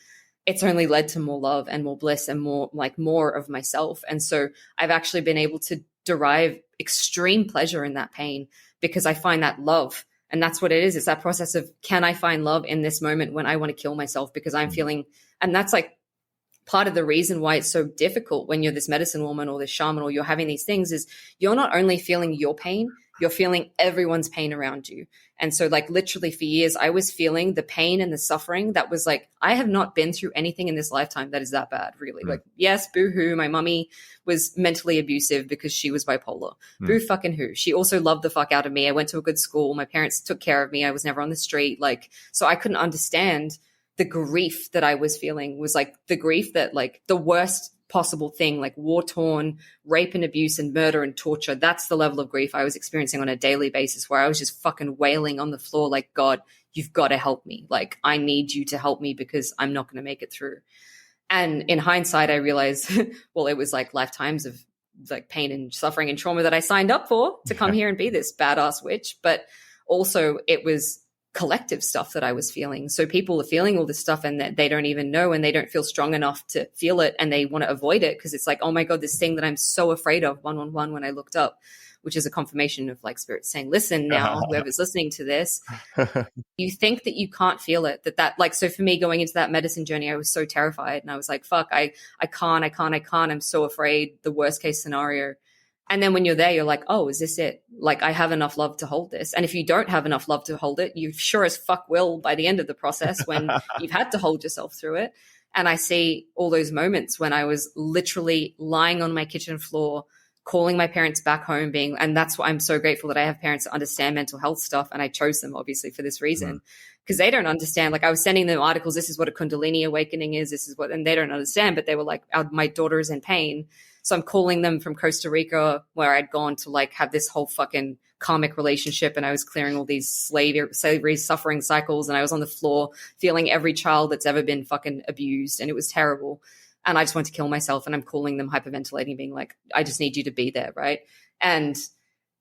it's only led to more love and more bliss and more of myself. And so I've actually been able to derive extreme pleasure in that pain, because I find that love. And that's what it is. It's that process of, can I find love in this moment when I want to kill myself because I'm feeling, and that's like part of the reason why it's so difficult when you're this medicine woman or this shaman or you're having these things, is you're not only feeling your pain, you're feeling everyone's pain around you. And so like literally for years, I was feeling the pain and the suffering that was like, I have not been through anything in this lifetime that is that bad, really. Like, yes, boo-hoo, my mummy was mentally abusive because she was bipolar. Boo fucking who. She also loved the fuck out of me. I went to a good school. My parents took care of me. I was never on the street. Like, so I couldn't understand the grief that I was feeling was like the grief that like the worst possible thing, like war-torn, rape and abuse and murder and torture. That's the level of grief I was experiencing on a daily basis, where I was just fucking wailing on the floor like, God, you've got to help me. Like, I need you to help me because I'm not going to make it through. And in hindsight, I realized, well, it was like lifetimes of like pain and suffering and trauma that I signed up for to come here and be this badass witch. But also it was collective stuff that I was feeling. So people are feeling all this stuff and that they don't even know, and they don't feel strong enough to feel it, and they want to avoid it because it's like, oh my God, this thing that I'm so afraid of, 111, when I looked up, which is a confirmation of like spirit saying, listen now, whoever's listening to this, you think that you can't feel it, that like, so for me going into that medicine journey, I was so terrified and I was like, fuck, I can't, I'm so afraid, the worst case scenario. And then when you're there, you're like, oh, is this it? Like, I have enough love to hold this. And if you don't have enough love to hold it, you sure as fuck will by the end of the process when you've had to hold yourself through it. And I see all those moments when I was literally lying on my kitchen floor, calling my parents back home, and that's why I'm so grateful that I have parents that understand mental health stuff. And I chose them obviously for this reason, because they don't understand. Like, I was sending them articles, this is what a kundalini awakening is, this is what, and they don't understand, but they were like, my daughter is in pain. So I'm calling them from Costa Rica, where I'd gone to like have this whole fucking karmic relationship, and I was clearing all these slavery suffering cycles, and I was on the floor feeling every child that's ever been fucking abused, and it was terrible. And I just wanted to kill myself, and I'm calling them hyperventilating, being like, I just need you to be there, right? And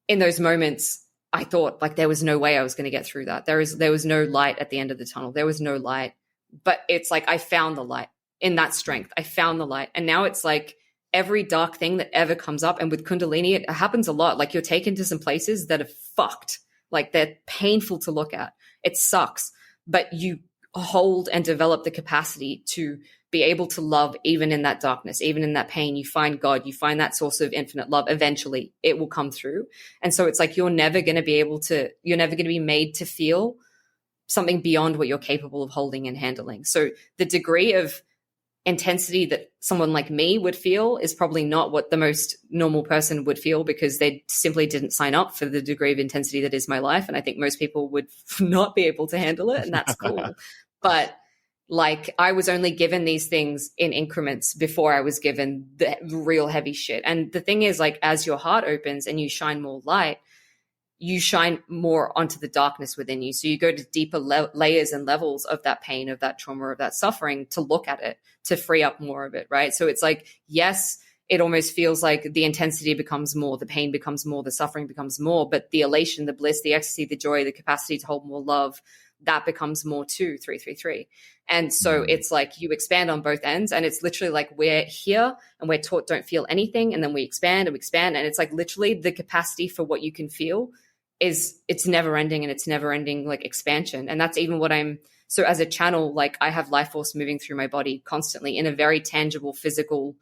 in those moments, I thought like there was no way I was going to get through that. There was no light at the end of the tunnel. There was no light. But it's like I found the light in that strength. I found the light. And now it's like every dark thing that ever comes up, and with kundalini, it happens a lot. Like, you're taken to some places that are fucked. Like, they're painful to look at. It sucks. But you hold and develop the capacity to be able to love even in that darkness, even in that pain. You find God, you find that source of infinite love. Eventually it will come through. And so it's like, you're never going to be made to feel something beyond what you're capable of holding and handling. So the degree of intensity that someone like me would feel is probably not what the most normal person would feel, because they simply didn't sign up for the degree of intensity that is my life. And I think most people would not be able to handle it, and that's cool. But like, I was only given these things in increments before I was given the real heavy shit. And the thing is, like, as your heart opens and you shine more light, you shine more onto the darkness within you. So you go to deeper layers and levels of that pain, of that trauma, of that suffering, to look at it, to free up more of it, right? So it's like, yes, it almost feels like the intensity becomes more, the pain becomes more, the suffering becomes more, but the elation, the bliss, the ecstasy, the joy, the capacity to hold more love, that becomes more too, 333. And so it's like you expand on both ends, and it's literally like we're here and we're taught don't feel anything, and then we expand and we expand, and it's like literally the capacity for what you can feel it's never ending, and it's never ending like expansion. And that's even what so as a channel, like, I have life force moving through my body constantly in a very tangible, physical,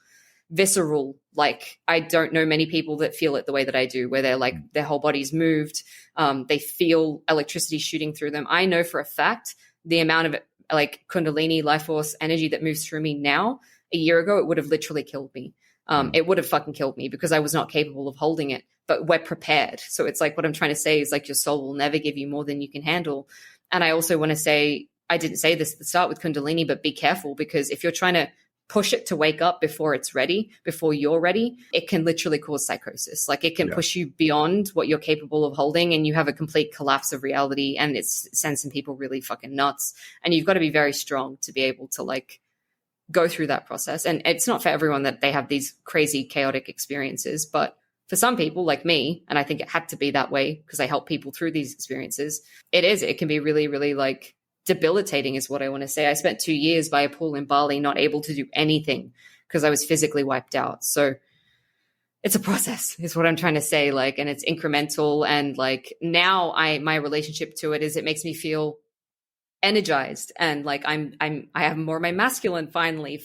visceral, like, I don't know many people that feel it the way that I do, where they're like, their whole body's moved. They feel electricity shooting through them. I know for a fact the amount of like kundalini, life force energy that moves through me now, a year ago, it would have literally killed me. It would have fucking killed me because I was not capable of holding it, but we're prepared. So it's like, what I'm trying to say is like, your soul will never give you more than you can handle. And I also want to say, I didn't say this at the start with kundalini, but be careful, because if you're trying to push it to wake up before it's ready, before you're ready, it can literally cause psychosis. Like it can push you beyond what you're capable of holding, and you have a complete collapse of reality, and it sends some people really fucking nuts. And you've got to be very strong to be able to like go through that process. And it's not for everyone that they have these crazy chaotic experiences, but for some people like me, and I think it had to be that way because I help people through these experiences, it can be really, really like debilitating is what I want to say. I spent 2 years by a pool in Bali, not able to do anything because I was physically wiped out. So it's a process is what I'm trying to say. Like, and it's incremental. And like now my relationship to it is it makes me feel energized, and like I have more of my masculine. Finally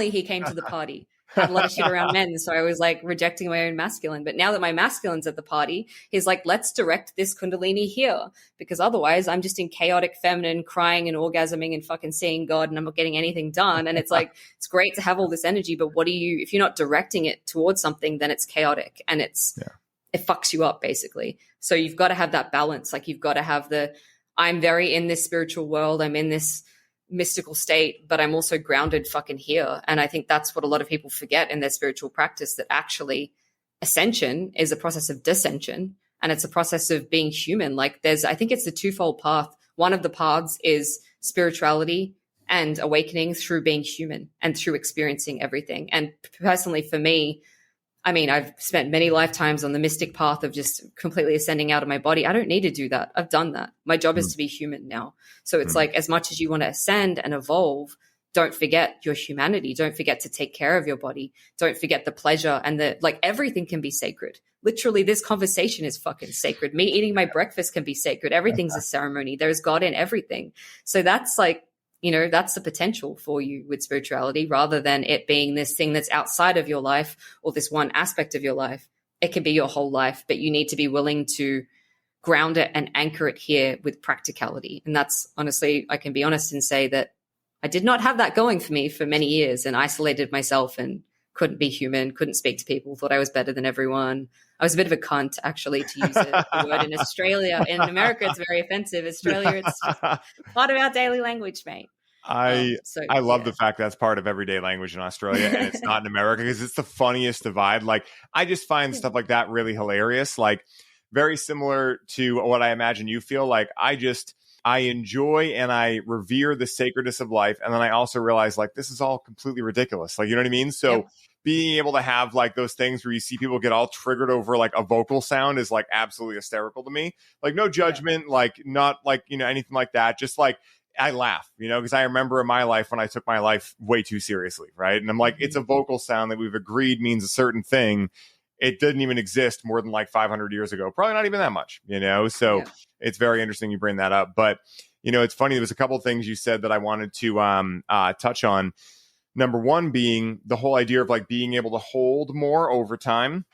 he came to the party. Had a lot of shit around men, so I was like rejecting my own masculine. But now that my masculine's at the party, he's like, let's direct this kundalini here, because otherwise I'm just in chaotic feminine, crying and orgasming and fucking seeing God, and I'm not getting anything done. And it's like, it's great to have all this energy, but if you're not directing it towards something, then it's chaotic, and it fucks you up basically. So you've got to have that balance. Like you've got to have I'm very in this spiritual world, I'm in this mystical state, but I'm also grounded fucking here. And I think that's what a lot of people forget in their spiritual practice, that actually ascension is a process of descension, and it's a process of being human. Like I think it's the twofold path. One of the paths is spirituality and awakening through being human and through experiencing everything. And personally for me, I mean, I've spent many lifetimes on the mystic path of just completely ascending out of my body. I don't need to do that. I've done that. My job is to be human now. So it's like, as much as you want to ascend and evolve, don't forget your humanity. Don't forget to take care of your body. Don't forget the pleasure and everything can be sacred. Literally, this conversation is fucking sacred. Me eating my breakfast can be sacred. Everything's a ceremony. There's God in everything. So that's like, that's the potential for you with spirituality, rather than it being this thing that's outside of your life or this one aspect of your life. It can be your whole life, but you need to be willing to ground it and anchor it here with practicality. And that's honestly, I can be honest and say that I did not have that going for me for many years, and isolated myself and couldn't be human, couldn't speak to people, thought I was better than everyone. I was a bit of a cunt, actually, to use the word in Australia. In America, it's very offensive. Australia, it's just part of our daily language, mate. I love the fact that's part of everyday language in Australia, and it's not in America, because it's the funniest divide. Like, I just find stuff like that really hilarious. Like, very similar to what I imagine you feel. Like, I enjoy and I revere the sacredness of life. And then I also realize, like, this is all completely ridiculous. Like, you know what I mean? So being able to have like those things where you see people get all triggered over like a vocal sound is like absolutely hysterical to me. Like, no judgment, like not like, anything like that. Just like, I laugh, because I remember in my life when I took my life way too seriously. Right. And I'm like, it's a vocal sound that we've agreed means a certain thing. It didn't even exist more than like 500 years ago. Probably not even that much, So it's very interesting you bring that up. But, it's funny. There was a couple of things you said that I wanted to touch on. Number one being the whole idea of like being able to hold more over time.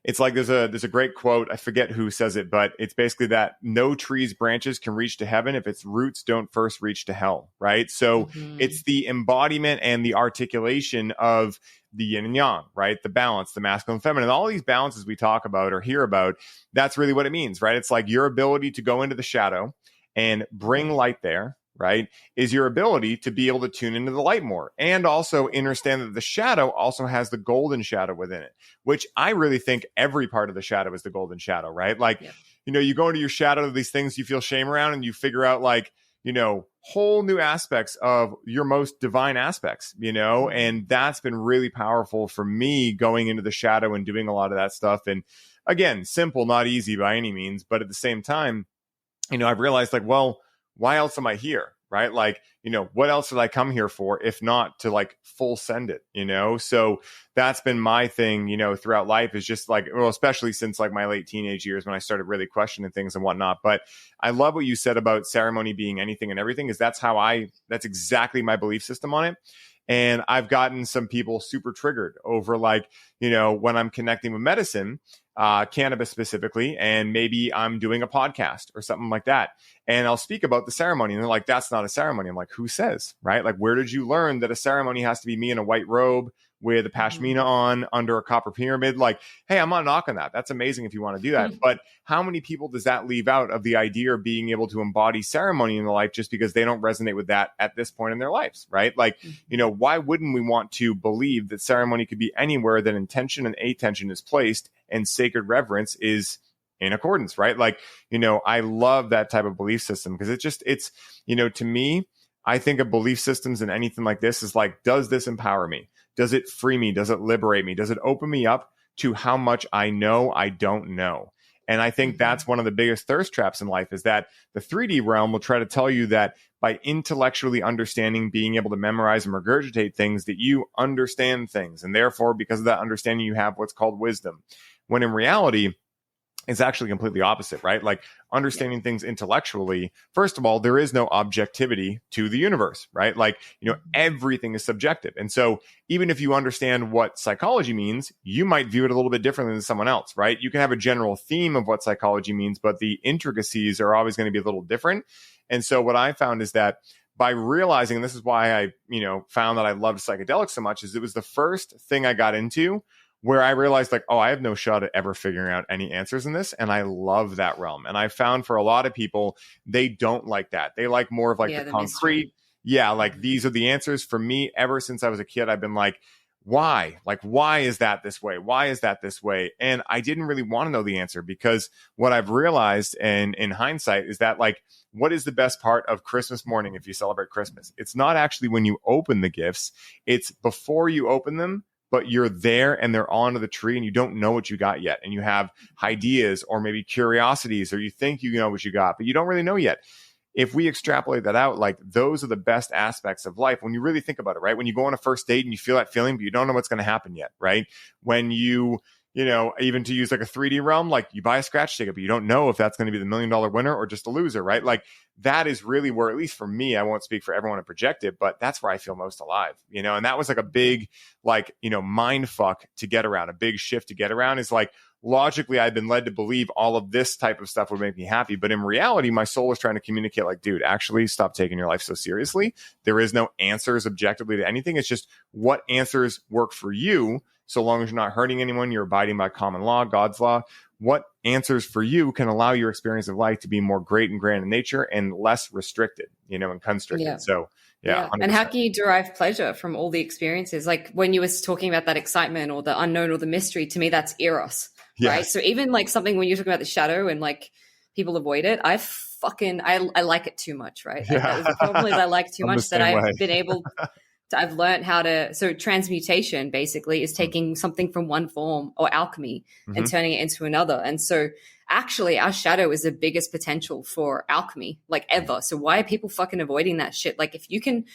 It's like there's a great quote. I forget who says it, but it's basically that no tree's branches can reach to heaven if its roots don't first reach to hell. Right. So it's the embodiment and the articulation of the yin and yang, right? The balance, the masculine and feminine, all these balances we talk about or hear about. That's really what it means, right? It's like your ability to go into the shadow and bring light there, right, is your ability to be able to tune into the light more, and also understand that the shadow also has the golden shadow within it, which I really think every part of the shadow is the golden shadow, right? Like, you go into your shadow, these things you feel shame around, and you figure out like, whole new aspects of your most divine aspects, and that's been really powerful for me going into the shadow and doing a lot of that stuff. And again, simple, not easy by any means, but at the same time, I've realized like, well, why else am I here? Right? Like, what else did I come here for if not to like full send it, So that's been my thing, throughout life, is just like, well, especially since like my late teenage years when I started really questioning things and whatnot. But I love what you said about ceremony being anything and everything, is that's exactly my belief system on it. And I've gotten some people super triggered over like, when I'm connecting with medicine, cannabis specifically, and maybe I'm doing a podcast or something like that. and I'll speak about the ceremony. And they're like, that's not a ceremony. I'm like, who says, right? Like, where did you learn that a ceremony has to be me in a white robe with a pashmina on under a copper pyramid? Like, hey, I'm not knocking that. That's amazing if you want to do that. But how many people does that leave out of the idea of being able to embody ceremony in their life just because they don't resonate with that at this point in their lives, right? Like, why wouldn't we want to believe that ceremony could be anywhere that intention and attention is placed and sacred reverence is in accordance, right? Like, I love that type of belief system because it's, to me, I think of belief systems and anything like this is like, does this empower me? Does it free me? Does it liberate me? Does it open me up to how much I know I don't know? And I think that's one of the biggest thirst traps in life is that the 3D realm will try to tell you that by intellectually understanding, being able to memorize and regurgitate things, that you understand things. And therefore, because of that understanding, you have what's called wisdom. When in reality, it's actually completely opposite, right? Like understanding things intellectually. First of all, there is no objectivity to the universe, right? Like, everything is subjective. And so even if you understand what psychology means, you might view it a little bit differently than someone else, right? You can have a general theme of what psychology means, but the intricacies are always going to be a little different. And so what I found is that by realizing, and this is why I, found that I loved psychedelics so much, is it was the first thing I got into where I realized like, I have no shot at ever figuring out any answers in this. And I love that realm. And I found for a lot of people, they don't like that. They like more of like the concrete. Mystery. Yeah. Like these are the answers. For me, ever since I was a kid, I've been like, why? Like, why is that this way? Why is that this way? And I didn't really want to know the answer because what I've realized and in hindsight is that like, what is the best part of Christmas morning if you celebrate Christmas? It's not actually when you open the gifts. It's before you open them, but you're there and they're onto the tree and you don't know what you got yet. And you have ideas or maybe curiosities, or you think you know what you got, but you don't really know yet. If we extrapolate that out, like those are the best aspects of life when you really think about it, right? When you go on a first date and you feel that feeling, but you don't know what's going to happen yet, right? When you even to use like a 3D realm, like you buy a scratch ticket, but you don't know if that's going to be the $1 million winner or just a loser, right? Like that is really where, at least for me, I won't speak for everyone and project it, but that's where I feel most alive, and that was like a big, like, mind fuck to get around, a big shift to get around is like, logically, I've been led to believe all of this type of stuff would make me happy. But in reality, my soul is trying to communicate like, dude, actually stop taking your life so seriously. There is no answers objectively to anything. It's just what answers work for you. So long as you're not hurting anyone, you're abiding by common law, God's law. What answers for you can allow your experience of life to be more great and grand in nature and less restricted, and constricted. Yeah. So, yeah. And how can you derive pleasure from all the experiences? Like when you were talking about that excitement or the unknown or the mystery, to me, that's eros, yes. Right? So even like something when you're talking about the shadow and like people avoid it, I like it too much, right? Yeah. The problem is I like it too much that I've been able I've learned how to, so transmutation basically is taking something from one form or alchemy and turning it into another. And so actually our shadow is the biggest potential for alchemy, like ever. So why are people fucking avoiding that shit? Like if you can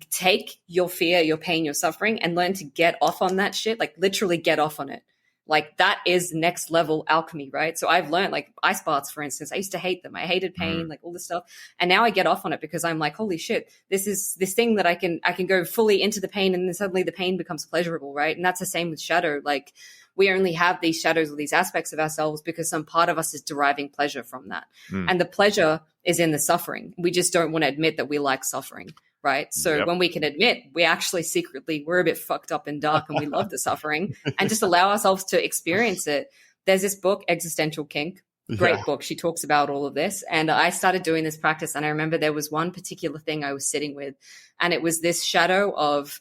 take your fear, your pain, your suffering and learn to get off on that shit, like literally get off on it. Like that is next level alchemy, right? So I've learned like ice baths, for instance, I used to hate them. I hated pain, like all this stuff. And now I get off on it because I'm like, holy shit, this is this thing that I can go fully into the pain and then suddenly the pain becomes pleasurable, right? And that's the same with shadow. Like we only have these shadows or these aspects of ourselves because some part of us is deriving pleasure from that. And the pleasure is in the suffering. We just don't want to admit that we like suffering. Right. So when we can admit we're a bit fucked up and dark and we love the suffering and just allow ourselves to experience it. There's this book, Existential Kink, great book. She talks about all of this. And I started doing this practice. And I remember there was one particular thing I was sitting with, and it was this shadow of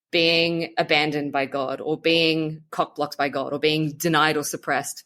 being abandoned by God or being cock-blocked by God or being denied or suppressed.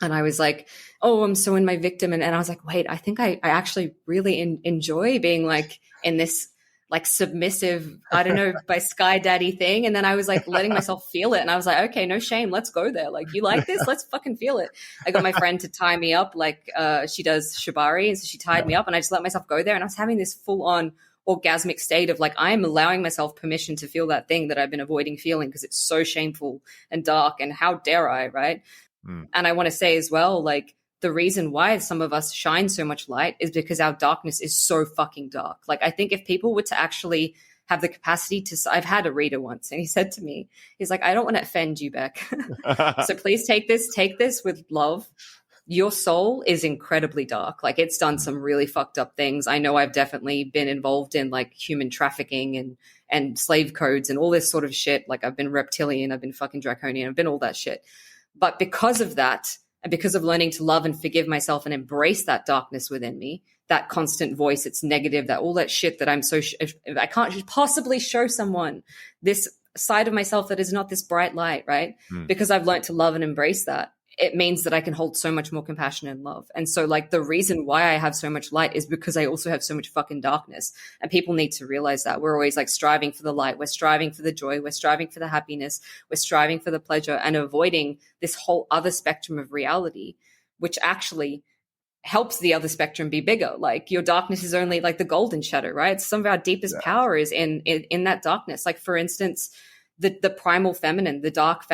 And I was like, oh, I'm so in my victim. And I was like, wait, I think I actually really enjoy being like in this like submissive, I don't know, by Sky Daddy thing. And then I was like letting myself feel it. And I was like, okay, no shame. Let's go there. Like, you like this? Let's fucking feel it. I got my friend to tie me up. Like she does shibari. And so she tied me up and I just let myself go there. And I was having this full on orgasmic state of like, I'm allowing myself permission to feel that thing that I've been avoiding feeling because it's so shameful and dark. And how dare I, right? And I want to say as well, like, the reason why some of us shine so much light is because our darkness is so fucking dark. Like, I think if people were to actually have the capacity to, I've had a reader once and he said to me, he's like, I don't want to offend you, Beck. So please take this with love your soul is incredibly dark. Like, it's done some really fucked up things. I know I've definitely been involved in like human trafficking and slave codes and all this sort of shit. Like, I've been reptilian, I've been fucking draconian, I've been all that shit. But because of that, and because of learning to love and forgive myself and embrace that darkness within me, that constant voice, it's negative, that all that shit that I'm so, I can't possibly show someone this side of myself that is not this bright light, right? Because I've learned to love and embrace that, it means that I can hold so much more compassion and love. And so like the reason why I have so much light is because I also have so much fucking darkness. And people need to realize that. We're always like striving for the light. We're striving for the joy. We're striving for the happiness. We're striving for the pleasure and avoiding this whole other spectrum of reality, which actually helps the other spectrum be bigger. Like, your darkness is only like the golden shadow, right? Some of our deepest power is in that darkness. Like, for instance, the primal feminine, the dark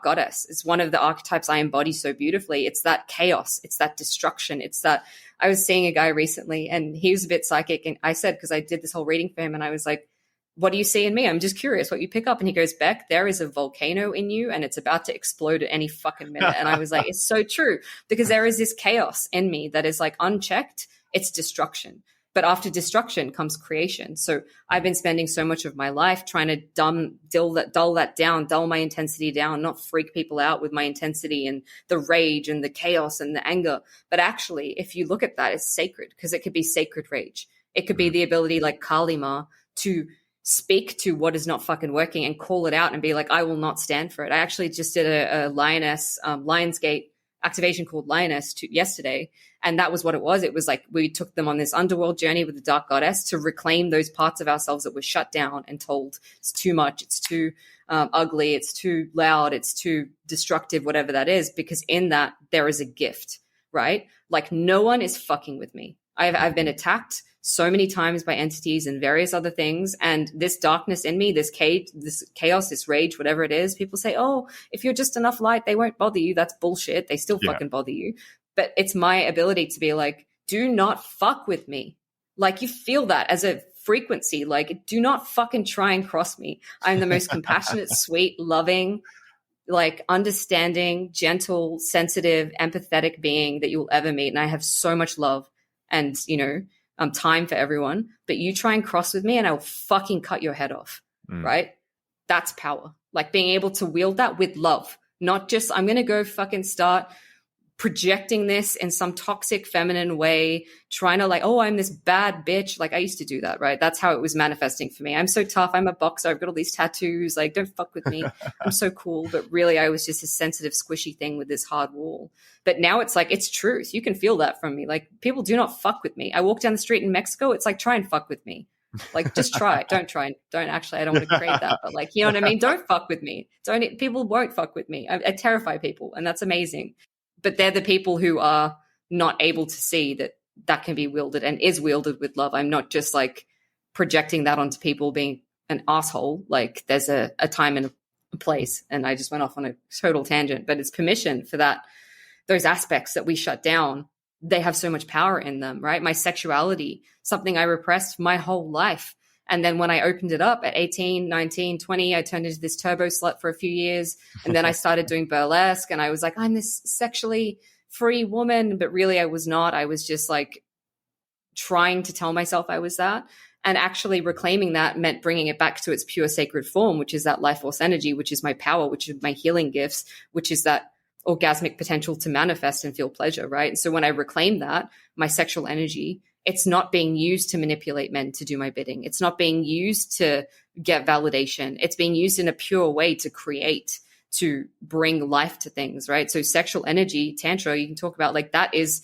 goddess is one of the archetypes I embody so beautifully. It's that chaos. It's that destruction. It's that, I was seeing a guy recently and he was a bit psychic. And I said, because I did this whole reading for him, and I was like, what do you see in me? I'm just curious what you pick up. And he goes, Beck, there is a volcano in you and it's about to explode at any fucking minute. And I was like, it's so true, because there is this chaos in me that is like unchecked. It's destruction. But after destruction comes creation. So I've been spending so much of my life trying to dull that down, dull my intensity down, not freak people out with my intensity and the rage and the chaos and the anger. But actually, if you look at that, it's sacred, because it could be sacred rage. It could be the ability, like Kali Ma, to speak to what is not fucking working and call it out and be like, I will not stand for it. I actually just did a lioness, Lionsgate activation called Lioness yesterday. And that was what it was. It was like we took them on this underworld journey with the dark goddess to reclaim those parts of ourselves that were shut down and told it's too much, it's too ugly, it's too loud, it's too destructive, whatever that is, because in that there is a gift, right? Like, no one is fucking with me. I've been attacked so many times by entities and various other things. And this darkness in me, this chaos, this rage, whatever it is, people say, oh, if you're just enough light, they won't bother you. That's bullshit. They still fucking bother you. But it's my ability to be like, do not fuck with me. Like, you feel that as a frequency, like, do not fucking try and cross me. I'm the most compassionate, sweet, loving, like, understanding, gentle, sensitive, empathetic being that you will ever meet. And I have so much love and, time for everyone, but you try and cross with me and I'll fucking cut your head off, right? That's power. Like, being able to wield that with love, not just, I'm going to go fucking start projecting this in some toxic feminine way, trying to like, oh, I'm this bad bitch. Like, I used to do that, right? That's how it was manifesting for me. I'm so tough. I'm a boxer. I've got all these tattoos. Like, don't fuck with me. I'm so cool. But really, I was just a sensitive, squishy thing with this hard wall. But now it's like, it's truth. You can feel that from me. Like, people do not fuck with me. I walk down the street in Mexico. It's like, try and fuck with me. Like, just try. Don't actually, I don't want to create that. But like, you know what I mean? Don't fuck with me. People won't fuck with me. I terrify people, and that's amazing. But they're the people who are not able to see that can be wielded and is wielded with love. I'm not just like projecting that onto people being an asshole. Like, there's a time and a place. And I just went off on a total tangent, but it's permission for that. Those aspects that we shut down, they have so much power in them, right? My sexuality, something I repressed my whole life. And then when I opened it up at 18, 19, 20, I turned into this turbo slut for a few years. And then I started doing burlesque, and I was like, I'm this sexually free woman. But really, I was not. I was just like trying to tell myself I was that. And actually reclaiming that meant bringing it back to its pure sacred form, which is that life force energy, which is my power, which is my healing gifts, which is that orgasmic potential to manifest and feel pleasure, right? And so when I reclaim that, my sexual energy, it's not being used to manipulate men to do my bidding. It's not being used to get validation. It's being used in a pure way to create, to bring life to things, right? So sexual energy, tantra, you can talk about like that is,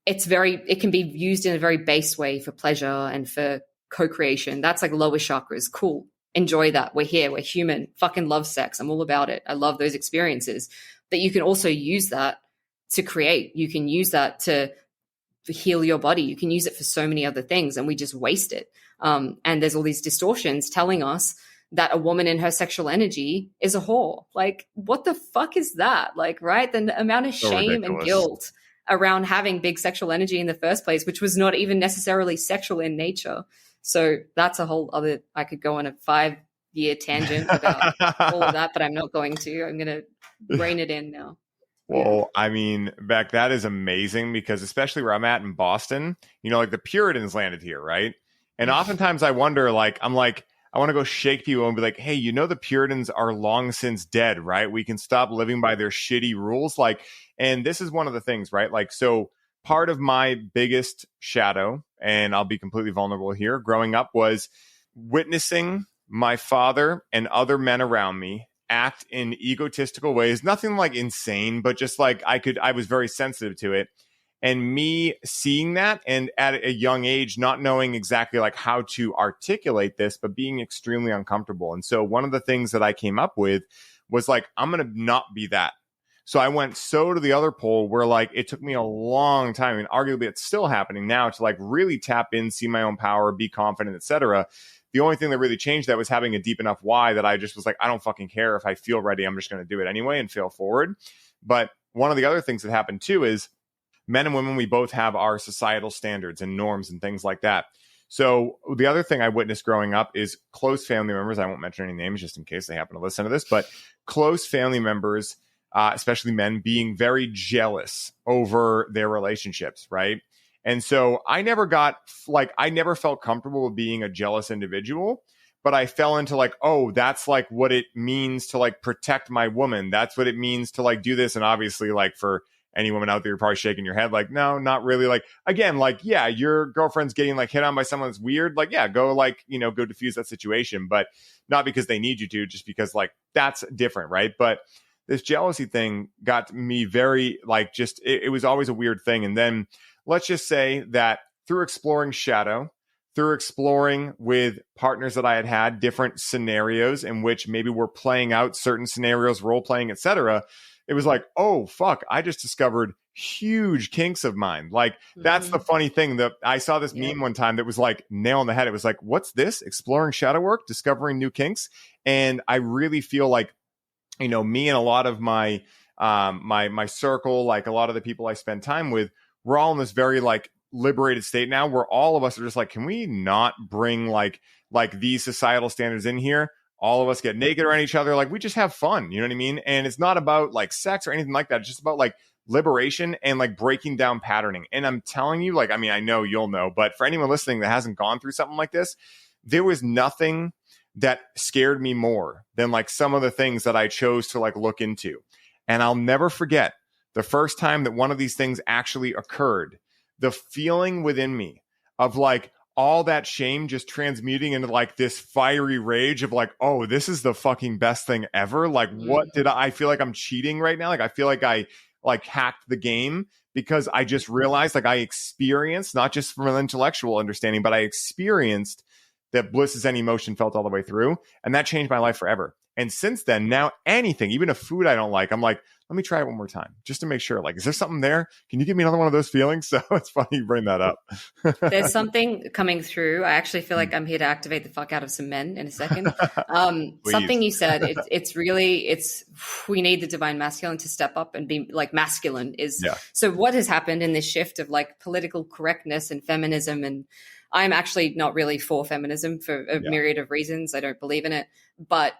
it can be used in a very base way for pleasure and for co-creation. That's like lower chakras. Cool. Enjoy that. We're here. We're human. Fucking love sex. I'm all about it. I love those experiences. But you can also use that to create. You can use that to heal your body. You can use it for so many other things, and we just waste it. And there's all these distortions telling us that a woman in her sexual energy is a whore. Like, what the fuck is that? Like, right? The amount of shame and guilt around having big sexual energy in the first place, which was not even necessarily sexual in nature. So that's a whole other, I could go on a 5-year tangent about all of that, but I'm not going to. I'm going to rein it in now. Well, I mean, Beck, that is amazing because especially where I'm at in Boston, you know, like the Puritans landed here, right? And oftentimes I wonder, like, I'm like, I want to go shake people and be like, hey, you know, the Puritans are long since dead, right? We can stop living by their shitty rules. Like, and this is one of the things, right? Like, so part of my biggest shadow, and I'll be completely vulnerable here, growing up was witnessing my father and other men around me act in egotistical ways, nothing like insane, but just like I was very sensitive to it. And me seeing that and at a young age, not knowing exactly like how to articulate this, but being extremely uncomfortable. And so one of the things that I came up with was like, I'm going to not be that. So I went so to the other pole where like it took me a long time, and arguably it's still happening now, to like really tap in, see my own power, be confident, etc. The only thing that really changed that was having a deep enough why that I just was like, I don't fucking care. If I feel ready, I'm just going to do it anyway and fail forward. But one of the other things that happened too is men and women, we both have our societal standards and norms and things like that. So the other thing I witnessed growing up is close family members. I won't mention any names just in case they happen to listen to this, but close family members, especially men, being very jealous over their relationships, right? And so I never felt comfortable with being a jealous individual, but I fell into like, oh, that's like what it means to like protect my woman. That's what it means to like do this. And obviously, like for any woman out there, you're probably shaking your head like, no, not really. Like, again, like, yeah, your girlfriend's getting like hit on by someone that's weird. Like, yeah, go like, you know, go diffuse that situation, but not because they need you to, just because like that's different, right? But this jealousy thing got me very like, just, it was always a weird thing. And then let's just say that through exploring shadow, through exploring with partners that I had different scenarios in which maybe we're playing out certain scenarios, role playing, etc., it was like, oh, fuck, I just discovered huge kinks of mine. Like, that's the funny thing that I saw this meme one time that was like nail on the head. It was like, what's this? Exploring shadow work, discovering new kinks. And I really feel like, you know, me and a lot of my my circle, like a lot of the people I spend time with, we're all in this very like liberated state now where all of us are just like, can we not bring like these societal standards in here? All of us get naked around each other. Like, we just have fun. You know what I mean? And it's not about like sex or anything like that. It's just about like liberation and like breaking down patterning. And I'm telling you, like, I mean, I know you'll know, but for anyone listening that hasn't gone through something like this, there was nothing that scared me more than like some of the things that I chose to like look into. And I'll never forget the first time that one of these things actually occurred, the feeling within me of like, all that shame just transmuting into like this fiery rage of like, oh, this is the fucking best thing ever. Like, what did I feel like I'm cheating right now? Like, I feel like I like hacked the game because I just realized like I experienced, not just from an intellectual understanding, but I experienced that bliss is any emotion felt all the way through. And that changed my life forever. And since then, now anything, even a food I don't like, I'm like, let me try it one more time just to make sure. Like, is there something there? Can you give me another one of those feelings? So it's funny you bring that up. There's something coming through. I actually feel like I'm here to activate the fuck out of some men in a second. Something you said, it's we need the divine masculine to step up and be like masculine is. Yeah. So what has happened in this shift of like political correctness and feminism, and I'm actually not really for feminism for a myriad of reasons. I don't believe in it, but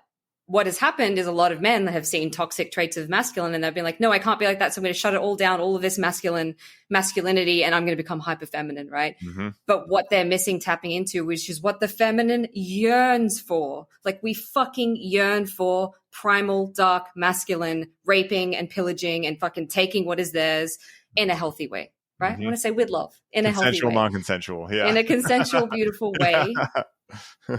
what has happened is a lot of men that have seen toxic traits of masculine and they've been like, no, I can't be like that. So I'm going to shut it all down, all of this masculinity, and I'm going to become hyper feminine. Right. Mm-hmm. But what they're missing tapping into, which is what the feminine yearns for. Like, we fucking yearn for primal, dark, masculine, raping and pillaging and fucking taking what is theirs in a healthy way. Right. Mm-hmm. I want to say with love, in a healthy way. Non-consensual. Yeah. In a consensual, beautiful way.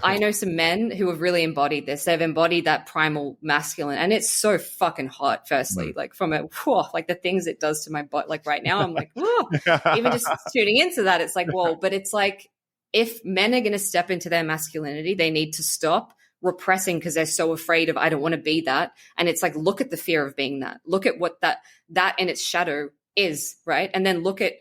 I know some men who have really embodied this. They've embodied that primal masculine, and it's so fucking hot. Firstly, like from it, like the things it does to my body. Like right now, I'm like, even just tuning into that, it's like, whoa. But it's like, if men are going to step into their masculinity, they need to stop repressing because they're so afraid of, I don't want to be that. And it's like, look at the fear of being that. Look at what that in its shadow is, right? And then look at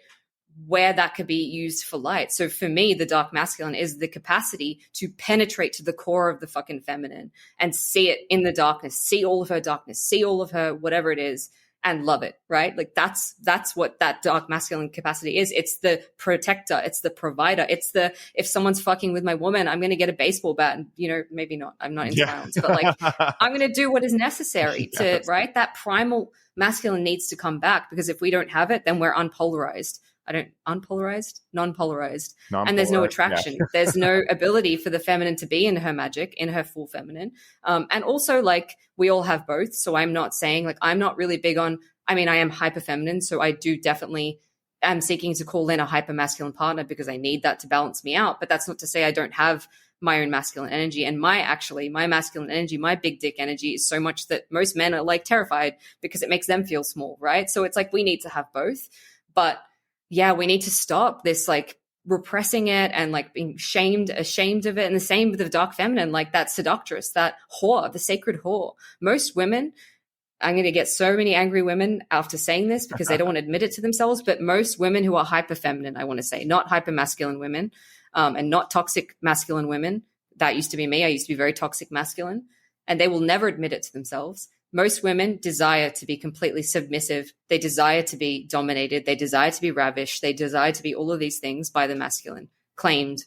where that could be used for light. So for me, the dark masculine is the capacity to penetrate to the core of the fucking feminine and see it in the darkness, see all of her darkness, see all of her whatever it is, and love it, right? Like that's what that dark masculine capacity is. It's the protector, it's the provider, it's the, if someone's fucking with my woman, I'm going to get a baseball bat, and maybe not, I'm not into violence, but like I'm going to do what is necessary to, right? That primal masculine needs to come back, because if we don't have it, then we're non-polarized, and there's no attraction. Yeah. There's no ability for the feminine to be in her magic, in her full feminine. And also, like, we all have both. So I'm not saying, like, I'm not really big on, I am hyper feminine. So I do definitely am seeking to call in a hyper masculine partner, because I need that to balance me out. But that's not to say I don't have my own masculine energy. And my masculine energy, my big dick energy, is so much that most men are like terrified, because it makes them feel small, right? So it's like, we need to have both. But yeah, we need to stop this like repressing it and like being ashamed of it. And the same with the dark feminine, like that seductress, that whore, the sacred whore. Most women, I'm going to get so many angry women after saying this, because they don't want to admit it to themselves, but most women who are hyper feminine, I want to say, not hyper masculine women, and not toxic masculine women. That used to be me. I used to be very toxic masculine, and they will never admit it to themselves. Most women desire to be completely submissive. They desire to be dominated. They desire to be ravished. They desire to be all of these things by the masculine, claimed,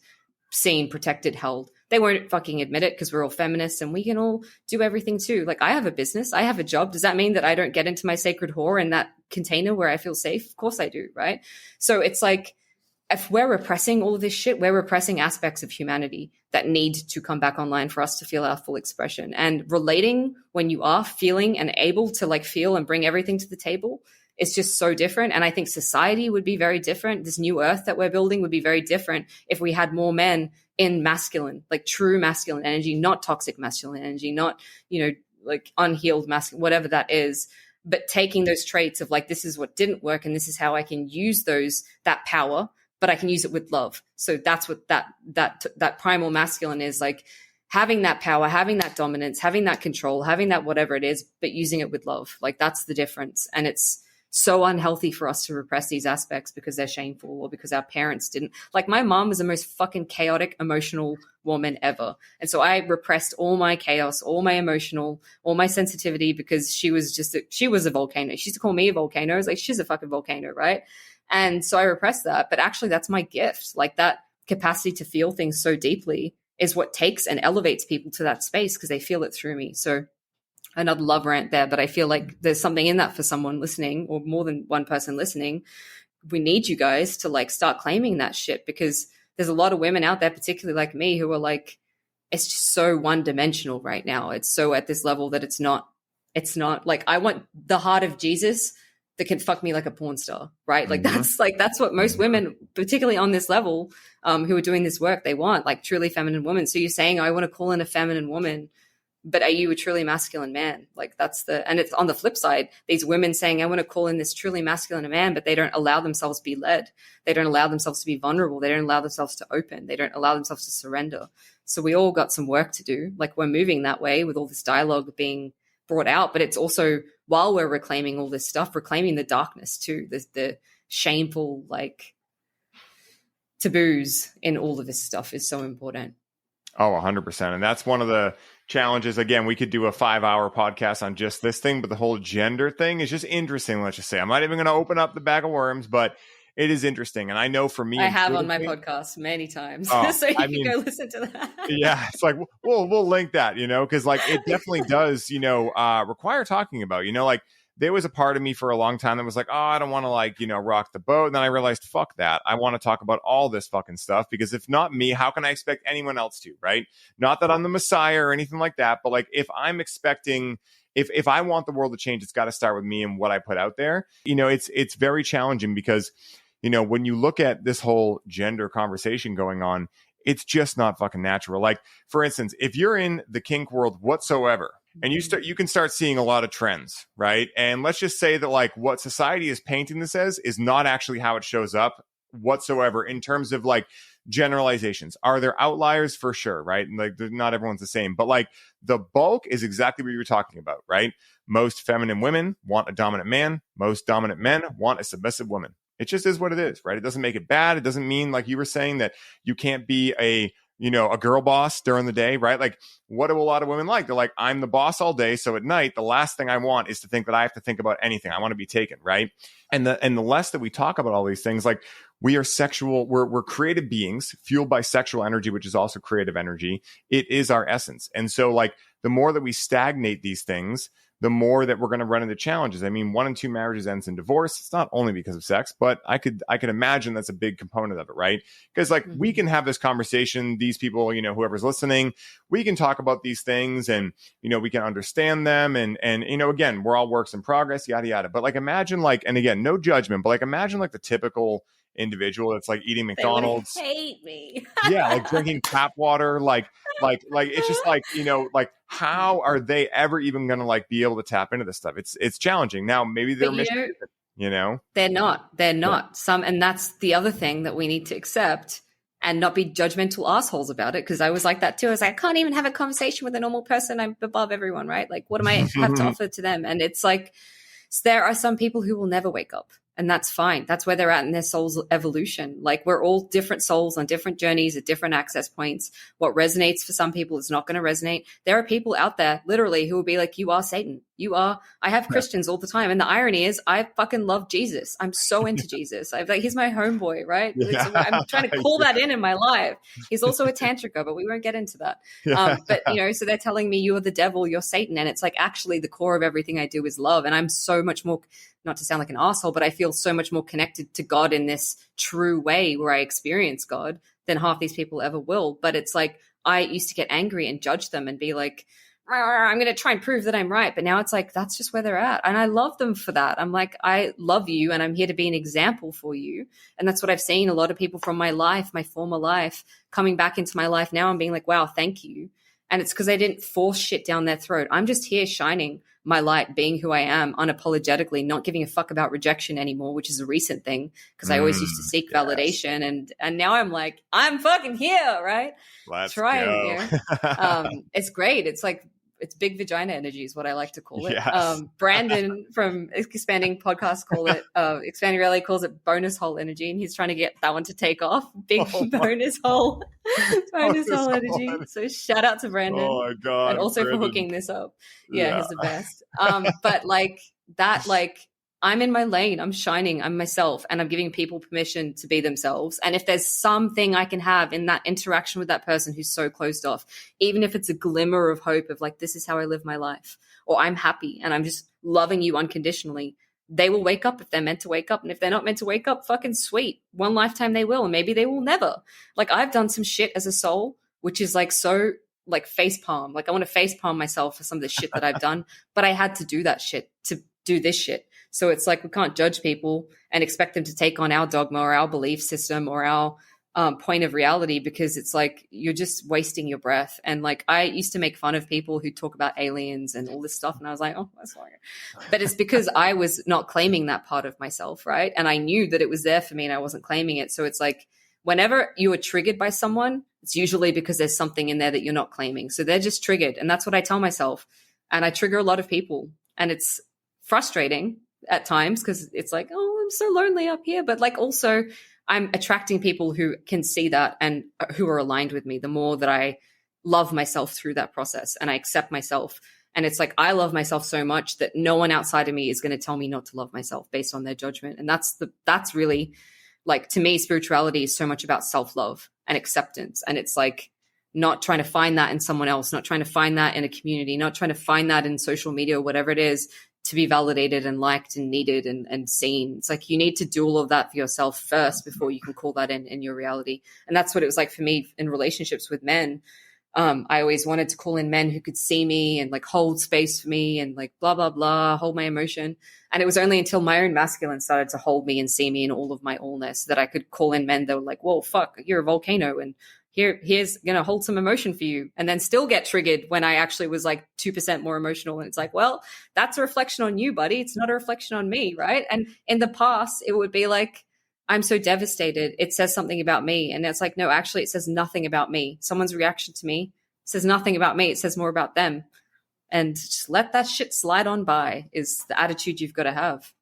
seen, protected, held. They won't fucking admit it, because we're all feminists and we can all do everything too. Like, I have a business, I have a job. Does that mean that I don't get into my sacred whore in that container where I feel safe? Of course I do, right? So it's like, if we're repressing all of this shit, we're repressing aspects of humanity that need to come back online for us to feel our full expression. And relating when you are feeling and able to like feel and bring everything to the table is just so different. And I think society would be very different. This new earth that we're building would be very different if we had more men in masculine, like true masculine energy, not toxic masculine energy, not, like unhealed masculine, whatever that is. But taking those traits of like, this is what didn't work and this is how I can use that power, but I can use it with love. So that's what that primal masculine is, like having that power, having that dominance, having that control, having that whatever it is, but using it with love. Like that's the difference. And it's so unhealthy for us to repress these aspects because they're shameful or because our parents didn't. Like my mom was the most fucking chaotic, emotional woman ever. And so I repressed all my chaos, all my emotional, all my sensitivity, because she was a volcano. She used to call me a volcano. I was like, she's a fucking volcano, right? And so I repressed that. But actually, that's my gift. Like that capacity to feel things so deeply is what takes and elevates people to that space because they feel it through me. So another love rant there, but I feel like there's something in that for someone listening or more than one person listening. We need you guys to like start claiming that shit, because there's a lot of women out there, particularly like me, who are like, it's just so one dimensional right now. It's so at this level that it's not like, I want the heart of Jesus that can fuck me like a porn star, right? Mm-hmm. That's what most women, particularly on this level, who are doing this work, they want, like truly feminine women. So you're saying, I want to call in a feminine woman, but are you a truly masculine man? Like and it's on the flip side, these women saying, I want to call in this truly masculine man, but they don't allow themselves to be led. They don't allow themselves to be vulnerable. They don't allow themselves to open. They don't allow themselves to surrender. So we all got some work to do. Like we're moving that way with all this dialogue being brought out, but it's also, while we're reclaiming all this stuff, reclaiming the darkness too, the shameful, like taboos in all of this stuff is so important. Oh, 100%. And that's one of the challenges. Again, we could do a 5-hour podcast on just this thing, but the whole gender thing is just interesting. Let's just say, I'm not even going to open up the bag of worms, but it is interesting. And I know for me, I have on my podcast many times, so you can go listen to that. Yeah. It's like, we'll link that, cause like it definitely does, require talking about, like there was a part of me for a long time that was like, oh, I don't want to like, rock the boat. And then I realized, fuck that. I want to talk about all this fucking stuff, because if not me, how can I expect anyone else to, right? Not that I'm the Messiah or anything like that, but like if I'm expecting, if I want the world to change, it's got to start with me and what I put out there. It's very challenging because, when you look at this whole gender conversation going on, it's just not fucking natural. Like, for instance, if you're in the kink world whatsoever, and you can start seeing a lot of trends, right? And let's just say that like what society is painting this as is not actually how it shows up whatsoever in terms of like generalizations. Are there outliers? For sure, right? And like not everyone's the same, but like the bulk is exactly what you were talking about, right? Most feminine women want a dominant man. Most dominant men want a submissive woman. It just is what it is, right? It doesn't make it bad. It doesn't mean, like you were saying, that you can't be a a girl boss during the day, right? Like, what do a lot of women like? They're like, I'm the boss all day. So at night, the last thing I want is to think that I have to think about anything. I want to be taken, right? And the less that we talk about all these things, like, we are sexual, we're creative beings fueled by sexual energy, which is also creative energy. It is our essence. And so, like, the more that we stagnate these things, the more that we're going to run into challenges. I mean, 1 in 2 marriages ends in divorce. It's not only because of sex, but I could imagine that's a big component of it, right? Because, like, we can have this conversation, these people, whoever's listening, we can talk about these things, and, we can understand them. And, again, we're all works in progress, yada, yada. But, like, imagine, like, and again, no judgment, but, like, imagine, like, the typical individual that's, like, eating McDonald's. They would hate me. Yeah, like drinking tap water, like it's just like, like, how are they ever even going to, like, be able to tap into this stuff? It's challenging. Now, maybe they're mistaken, They're not. Yeah. And that's the other thing that we need to accept and not be judgmental assholes about it. Cause I was like that too. I was like, I can't even have a conversation with a normal person. I'm above everyone, right? Like, what am I have to offer to them? And it's like, there are some people who will never wake up. And that's fine. That's where they're at in their soul's evolution. Like, we're all different souls on different journeys at different access points. What resonates for some people is not going to resonate. There are people out there literally who will be like, you are Satan. I have Christians all the time. And the irony is, I fucking love Jesus. I'm so into Jesus. He's my homeboy, right? Yeah. I'm trying to call that in my life. He's also a tantrika, but we won't get into that. But so they're telling me you're the devil, you're Satan. And it's like, actually the core of everything I do is love. And I'm so much more, not to sound like an asshole, but I feel so much more connected to God in this true way where I experience God than half these people ever will. But it's like, I used to get angry and judge them and be like, I'm going to try and prove that I'm right. But now it's like, that's just where they're at. And I love them for that. I'm like, I love you and I'm here to be an example for you. And that's what I've seen a lot of people from my life, my former life, coming back into my life now and being like, wow, thank you. And it's because I didn't force shit down their throat. I'm just here shining my light, being who I am unapologetically, not giving a fuck about rejection anymore, which is a recent thing because I always used to seek validation. And now I'm like, I'm fucking here, right? Let's trying go. Here. It's great. It's like, it's big vagina energy is what I like to call it. Yes. Brandon from Expanding Podcast Expanding Reality calls it bonus hole energy, and he's trying to get that one to take off. Big bonus hole energy. So shout out to Brandon. Oh my God. And also Brandon. For hooking this up. Yeah, he's the best. But like that, like, I'm in my lane, I'm shining, I'm myself, and I'm giving people permission to be themselves. And if there's something I can have in that interaction with that person who's so closed off, even if it's a glimmer of hope of like, this is how I live my life, or I'm happy and I'm just loving you unconditionally, they will wake up if they're meant to wake up. And if they're not meant to wake up, fucking sweet. One lifetime they will, and maybe they will never. Like, I've done some shit as a soul, which is like so like facepalm. Like, I want to facepalm myself for some of the shit that I've done, but I had to do that shit to do this shit. So it's like, we can't judge people and expect them to take on our dogma or our belief system or our point of reality, because it's like, you're just wasting your breath. And like, I used to make fun of people who talk about aliens and all this stuff. And I was like, oh, that's fine. But it's because I was not claiming that part of myself, right? And I knew that it was there for me and I wasn't claiming it. So it's like, whenever you are triggered by someone, it's usually because there's something in there that you're not claiming. So they're just triggered. And that's what I tell myself. And I trigger a lot of people. And it's frustrating at times because it's like, oh, I'm so lonely up here. But like, also I'm attracting people who can see that and who are aligned with me. The more that I love myself through that process and I accept myself. And it's like, I love myself so much that no one outside of me is going to tell me not to love myself based on their judgment. And that's really, like, to me, spirituality is so much about self-love and acceptance. And it's like, not trying to find that in someone else, not trying to find that in a community, not trying to find that in social media or whatever it is, to be validated and liked and needed and seen. It's like, you need to do all of that for yourself first before you can call that in your reality. And that's what it was like for me in relationships with men. I always wanted to call in men who could see me and like hold space for me and like blah, blah, blah, hold my emotion. And it was only until my own masculine started to hold me and see me in all of my allness that I could call in men that were like, whoa, fuck, you're a volcano. And here's going to hold some emotion for you, and then still get triggered when I actually was like 2% more emotional. And it's like, well, that's a reflection on you, buddy. It's not a reflection on me. Right. And in the past, it would be like, I'm so devastated, it says something about me. And it's like, no, actually, it says nothing about me. Someone's reaction to me says nothing about me. It says more about them. And just let that shit slide on by is the attitude you've got to have.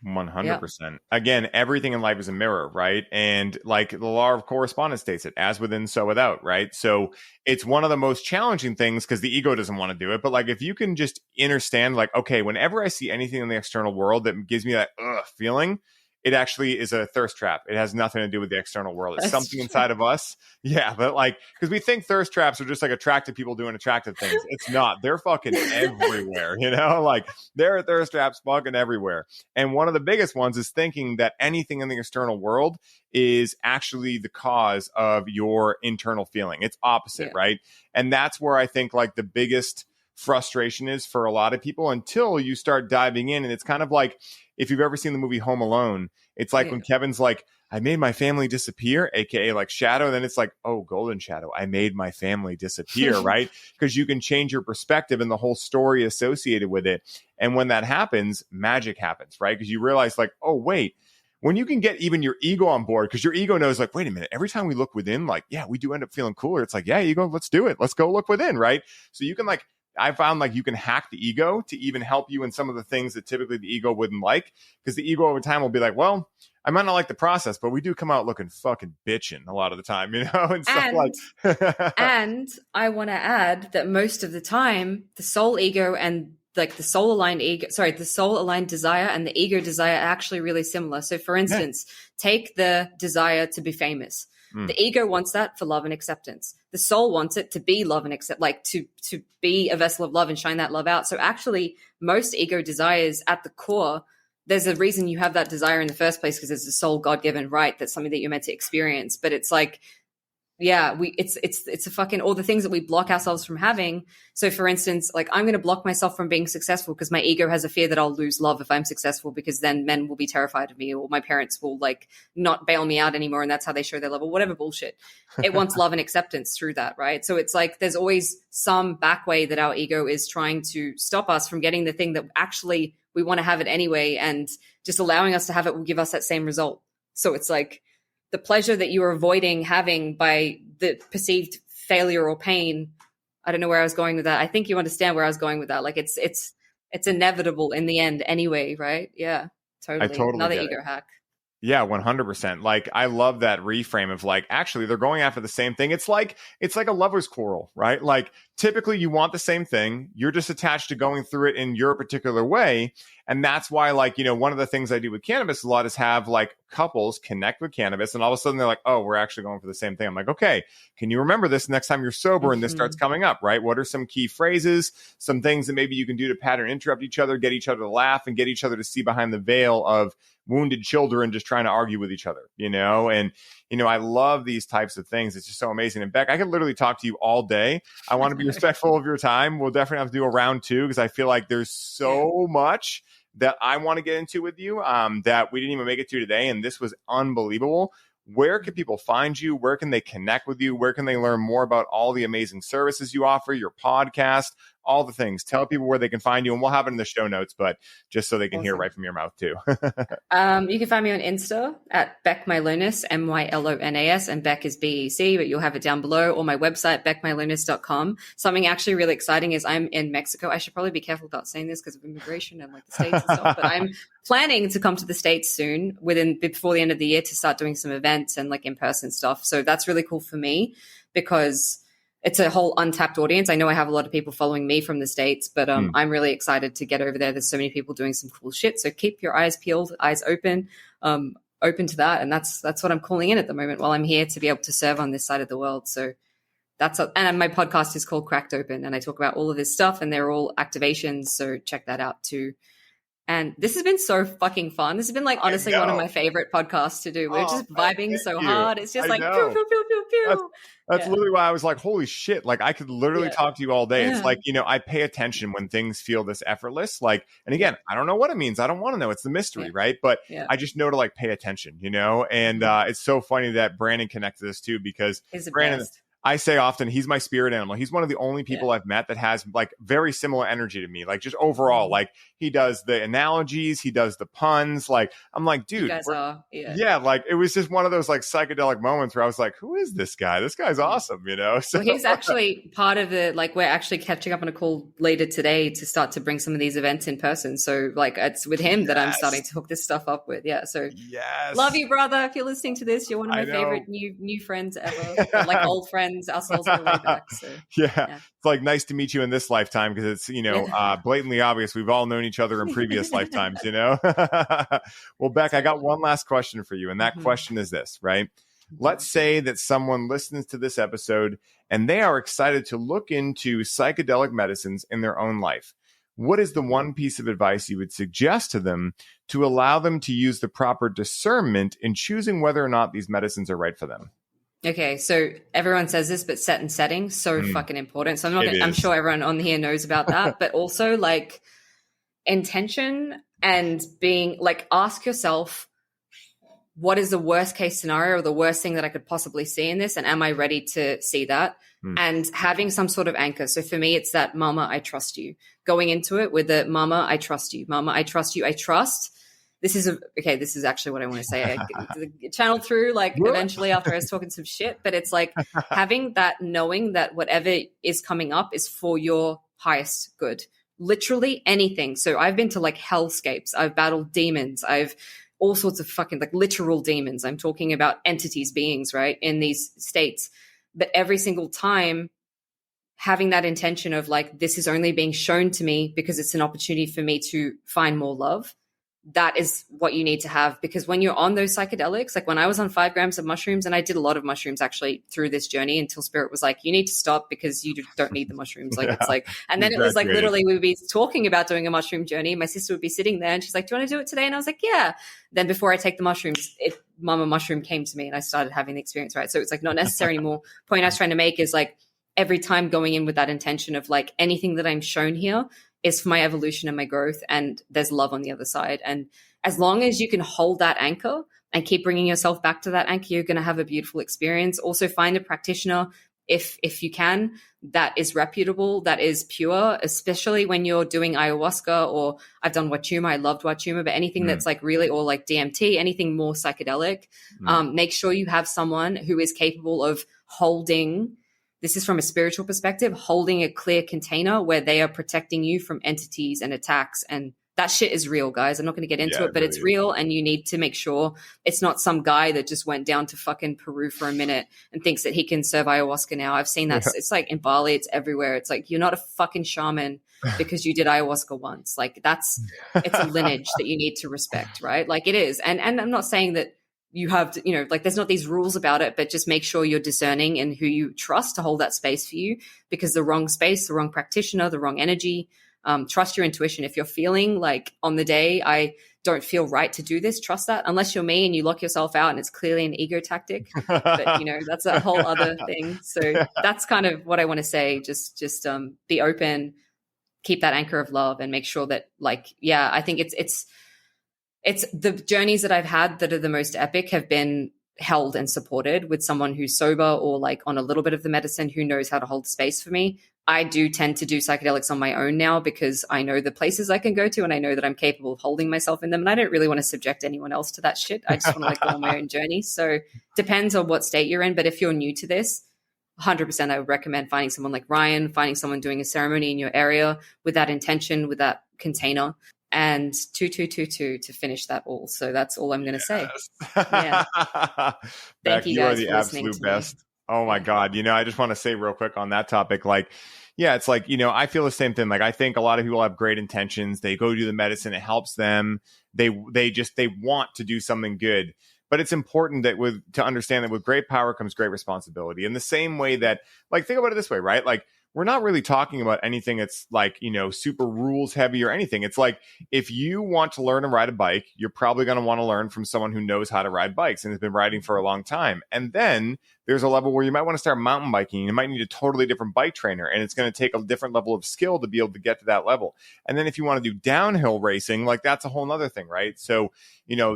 Yeah. 100%. Again, everything in life is a mirror, right? And like the law of correspondence states it, as within, so without, right? So it's one of the most challenging things because the ego doesn't want to do it. But like if you can just understand, like, okay, whenever I see anything in the external world that gives me that feeling, it actually is a thirst trap. It has nothing to do with the external world. It's something inside of us. Yeah, but like, because we think thirst traps are just like attractive people doing attractive things. It's not. They're fucking everywhere, you know? Like, there are thirst traps fucking everywhere. And one of the biggest ones is thinking that anything in the external world is actually the cause of your internal feeling. It's opposite, right? And that's where I think like the biggest frustration is for a lot of people until you start diving in. And it's kind of like, if you've ever seen the movie Home Alone, it's like when Kevin's like, I made my family disappear, aka like Shadow. Then it's like, oh, Golden Shadow, I made my family disappear, right? Because you can change your perspective and the whole story associated with it. And when that happens, magic happens, right? Because you realize like, oh, wait, when you can get even your ego on board, because your ego knows like, wait a minute, every time we look within, like, yeah, we do end up feeling cooler. It's like, yeah, ego, let's do it. Let's go look within, right? So you can like, I found like you can hack the ego to even help you in some of the things that typically the ego wouldn't like, because the ego over time will be like, well, I might not like the process, but we do come out looking fucking bitching a lot of the time, you know, and stuff like. And I want to add that most of the time, the soul ego and like the soul aligned desire and the ego desire are actually really similar. So, for instance, take the desire to be famous. The ego wants that for love and acceptance. The soul wants it to be love and accept, like to be a vessel of love and shine that love out. So actually, most ego desires at the core, there's a reason you have that desire in the first place, because it's a soul God-given right. That's something that you're meant to experience. But it's like, yeah, it's a fucking all the things that we block ourselves from having. So for instance, like I'm going to block myself from being successful because my ego has a fear that I'll lose love if I'm successful, because then men will be terrified of me, or my parents will like not bail me out anymore, and that's how they show their love, or whatever bullshit. It wants love and acceptance through that, right? So it's like there's always some back way that our ego is trying to stop us from getting the thing that actually we want to have it anyway, and just allowing us to have it will give us that same result. So it's like the pleasure that you're avoiding having by the perceived failure or pain. I don't know where I was going with that. I think you understand where I was going with that. Like it's inevitable in the end anyway, right? Yeah, totally. I totally Another get ego it. hack. Yeah, 100%. Like, I love that reframe of like, actually, they're going after the same thing. It's like a lover's quarrel, right? Like, typically you want the same thing. You're just attached to going through it in your particular way. And that's why, like, you know, one of the things I do with cannabis a lot is have like couples connect with cannabis, and all of a sudden they're like, oh, we're actually going for the same thing. I'm like, okay, can you remember this next time you're sober and this starts coming up, right? What are some key phrases, some things that maybe you can do to pattern interrupt each other, get each other to laugh, and get each other to see behind the veil of wounded children just trying to argue with each other, you know? And, you know, I love these types of things. It's just so amazing. And Beck, I could literally talk to you all day. I want to be respectful of your time. We'll definitely have to do a round two, because I feel like there's so much that I want to get into with you that we didn't even make it to today. And this was unbelievable. Where can people find you? Where can they connect with you? Where can they learn more about all the amazing services you offer, your podcast, all the things? Tell people where they can find you, and we'll have it in the show notes, but just so they can hear right from your mouth too. You can find me on Insta at Beck Mylonas, MYLONAS, and Beck is BEC, but you'll have it down below, or my website, beckmylonas.com. Something actually really exciting is I'm in Mexico. I should probably be careful about saying this because of immigration and like the States and stuff, but I'm planning to come to the States soon, before the end of the year, to start doing some events and like in-person stuff. So that's really cool for me, because it's a whole untapped audience. I know I have a lot of people following me from the States, but I'm really excited to get over there. There's so many people doing some cool shit. So keep your eyes peeled, eyes open to that. And that's what I'm calling in at the moment while I'm here to be able to serve on this side of the world. So and my podcast is called Cracked Open, and I talk about all of this stuff, and they're all activations. So check that out too. And this has been so fucking fun. This has been like honestly one of my favorite podcasts to do. We're just vibing so hard. It's just like pew, pew, pew, pew, pew. That's literally why I was like, holy shit. Like I could literally talk to you all day. It's like, you know, I pay attention when things feel this effortless. Like, and again, I don't know what it means. I don't want to know. It's the mystery, right? But I just know to like pay attention, you know? And it's so funny that Brandon connected this too, because Brandon, I say often, he's my spirit animal. He's one of the only people I've met that has like very similar energy to me. Like just overall, like he does the analogies, he does the puns. Like I'm like, dude, you guys are, like it was just one of those like psychedelic moments where I was like, who is this guy? This guy's awesome, you know? So well, he's actually part of the, like, we're actually catching up on a call later today to start to bring some of these events in person. So like it's with him that I'm starting to hook this stuff up with. Yeah. So love you, brother. If you're listening to this, you're one of my favorite new friends ever. Like old friends. Ourselves on the way back. So, it's like nice to meet you in this lifetime because it's, you know, blatantly obvious we've all known each other in previous lifetimes, you know? Well, Beck, I got one last question for you. And that question is this, right? Let's say that someone listens to this episode and they are excited to look into psychedelic medicines in their own life. What is the one piece of advice you would suggest to them to allow them to use the proper discernment in choosing whether or not these medicines are right for them? Okay, so everyone says this, but set and setting, so fucking important. So I'm sure everyone on here knows about that, but also like intention and being like, ask yourself, what is the worst case scenario or the worst thing that I could possibly see in this? And am I ready to see that? And having some sort of anchor. So for me, it's that mama, I trust you. Going into it with the mama, I trust you. Mama, I trust you. I trust. This is actually what I want to say. I channeled through like eventually after I was talking some shit, but it's like having that knowing that whatever is coming up is for your highest good, literally anything. So I've been to like hellscapes. I've battled demons. I've all sorts of fucking like literal demons. I'm talking about entities, beings, right? In these states. But every single time having that intention of like, this is only being shown to me because it's an opportunity for me to find more love. That is what you need to have, because when you're on those psychedelics, like when I was on 5 grams of mushrooms, and I did a lot of mushrooms actually through this journey until Spirit was like, you need to stop because you don't need the mushrooms. Like it's like, and then it was like, literally we would be talking about doing a mushroom journey. My sister would be sitting there and she's like, do you want to do it today? And I was like, yeah. Then before I take the mushrooms, Mama Mushroom came to me and I started having the experience, right? So it's like not necessary anymore. Point I was trying to make is like every time going in with that intention of like anything that I'm shown here is for my evolution and my growth, and there's love on the other side. And as long as you can hold that anchor and keep bringing yourself back to that anchor, you're going to have a beautiful experience. Also find a practitioner if you can, that is reputable, that is pure, especially when you're doing ayahuasca, or I've done Wachuma. I loved Wachuma, but anything that's like really, or like DMT, anything more psychedelic, make sure you have someone who is capable of holding. This is from a spiritual perspective, holding a clear container where they are protecting you from entities and attacks. And that shit is real, guys. I'm not going to get into it, but it's real. And you need to make sure it's not some guy that just went down to fucking Peru for a minute and thinks that he can serve ayahuasca now. I've seen that. It's like in Bali, it's everywhere. It's like, you're not a fucking shaman because you did ayahuasca once. Like it's a lineage that you need to respect, right? Like it is. And I'm not saying that you have to, like there's not these rules about it, but just make sure you're discerning in who you trust to hold that space for you, because the wrong space, the wrong practitioner, the wrong energy, trust your intuition. If you're feeling like on the day, I don't feel right to do this, trust that, unless you're me and you lock yourself out and it's clearly an ego tactic, but that's a whole other thing. So that's kind of what I want to say. Just be open, keep that anchor of love, and make sure that I think it's the journeys that I've had that are the most epic have been held and supported with someone who's sober or like on a little bit of the medicine, who knows how to hold space for me. I do tend to do psychedelics on my own now because I know the places I can go to and I know that I'm capable of holding myself in them. And I don't really want to subject anyone else to that shit. I just want to go on my own journey. So depends on what state you're in. But if you're new to this, 100% I would recommend finding someone like Ryan, finding someone doing a ceremony in your area with that intention, with that container. And 2222 to finish that all. So that's all I'm going to say. Yeah. Thank you guys are the for listening absolute to best. Me. Oh my God. I just want to say real quick on that topic, it's like, I feel the same thing. Like, I think a lot of people have great intentions. They go do the medicine. It helps them. They want to do something good. But it's important that to understand that with great power comes great responsibility. In the same way that, think about it this way, right? Like, we're not really talking about anything that's super rules heavy or anything. It's like, if you want to learn to ride a bike, you're probably going to want to learn from someone who knows how to ride bikes and has been riding for a long time. And then there's a level where you might want to start mountain biking. You might need a totally different bike trainer, and it's going to take a different level of skill to be able to get to that level. And then if you want to do downhill racing, like that's a whole nother thing, right? So,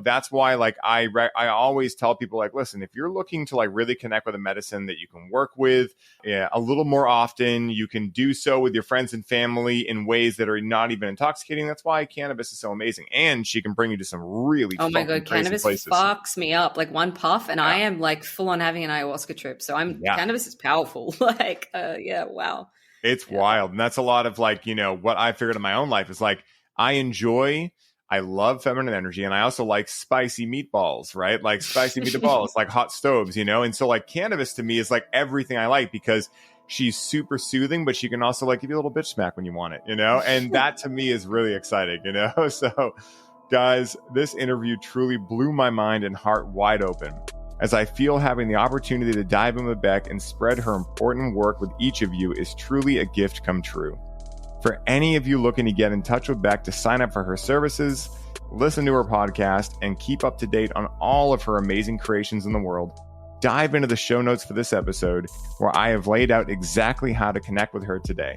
that's why like I always tell people like, listen, if you're looking to like really connect with a medicine that you can work with a little more often, you can do so with your friends and family in ways that are not even intoxicating. That's why cannabis is so amazing. And she can bring you to some really oh my God, cannabis places. Fucks me up. Like one puff and I am like full on having an ayahuasca trip. So cannabis is powerful. Like, wow. It's wild. And that's a lot of like, what I figured in my own life is like, I love feminine energy, and I also like spicy meatballs, right? Like spicy meatballs, like hot stoves, And so like cannabis to me is like everything I like, because she's super soothing, but she can also like give you a little bitch smack when you want it, And that to me is really exciting, So guys, this interview truly blew my mind and heart wide open, as I feel having the opportunity to dive in with Beck and spread her important work with each of you is truly a gift come true. For any of you looking to get in touch with Beck to sign up for her services, listen to her podcast, and keep up to date on all of her amazing creations in the world, dive into the show notes for this episode, where I have laid out exactly how to connect with her today.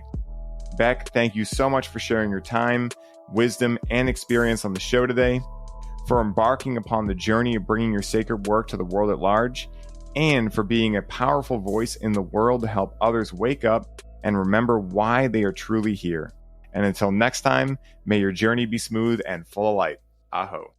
Beck, thank you so much for sharing your time, wisdom, and experience on the show today, for embarking upon the journey of bringing your sacred work to the world at large, and for being a powerful voice in the world to help others wake up and remember why they are truly here. And until next time, may your journey be smooth and full of light. Aho.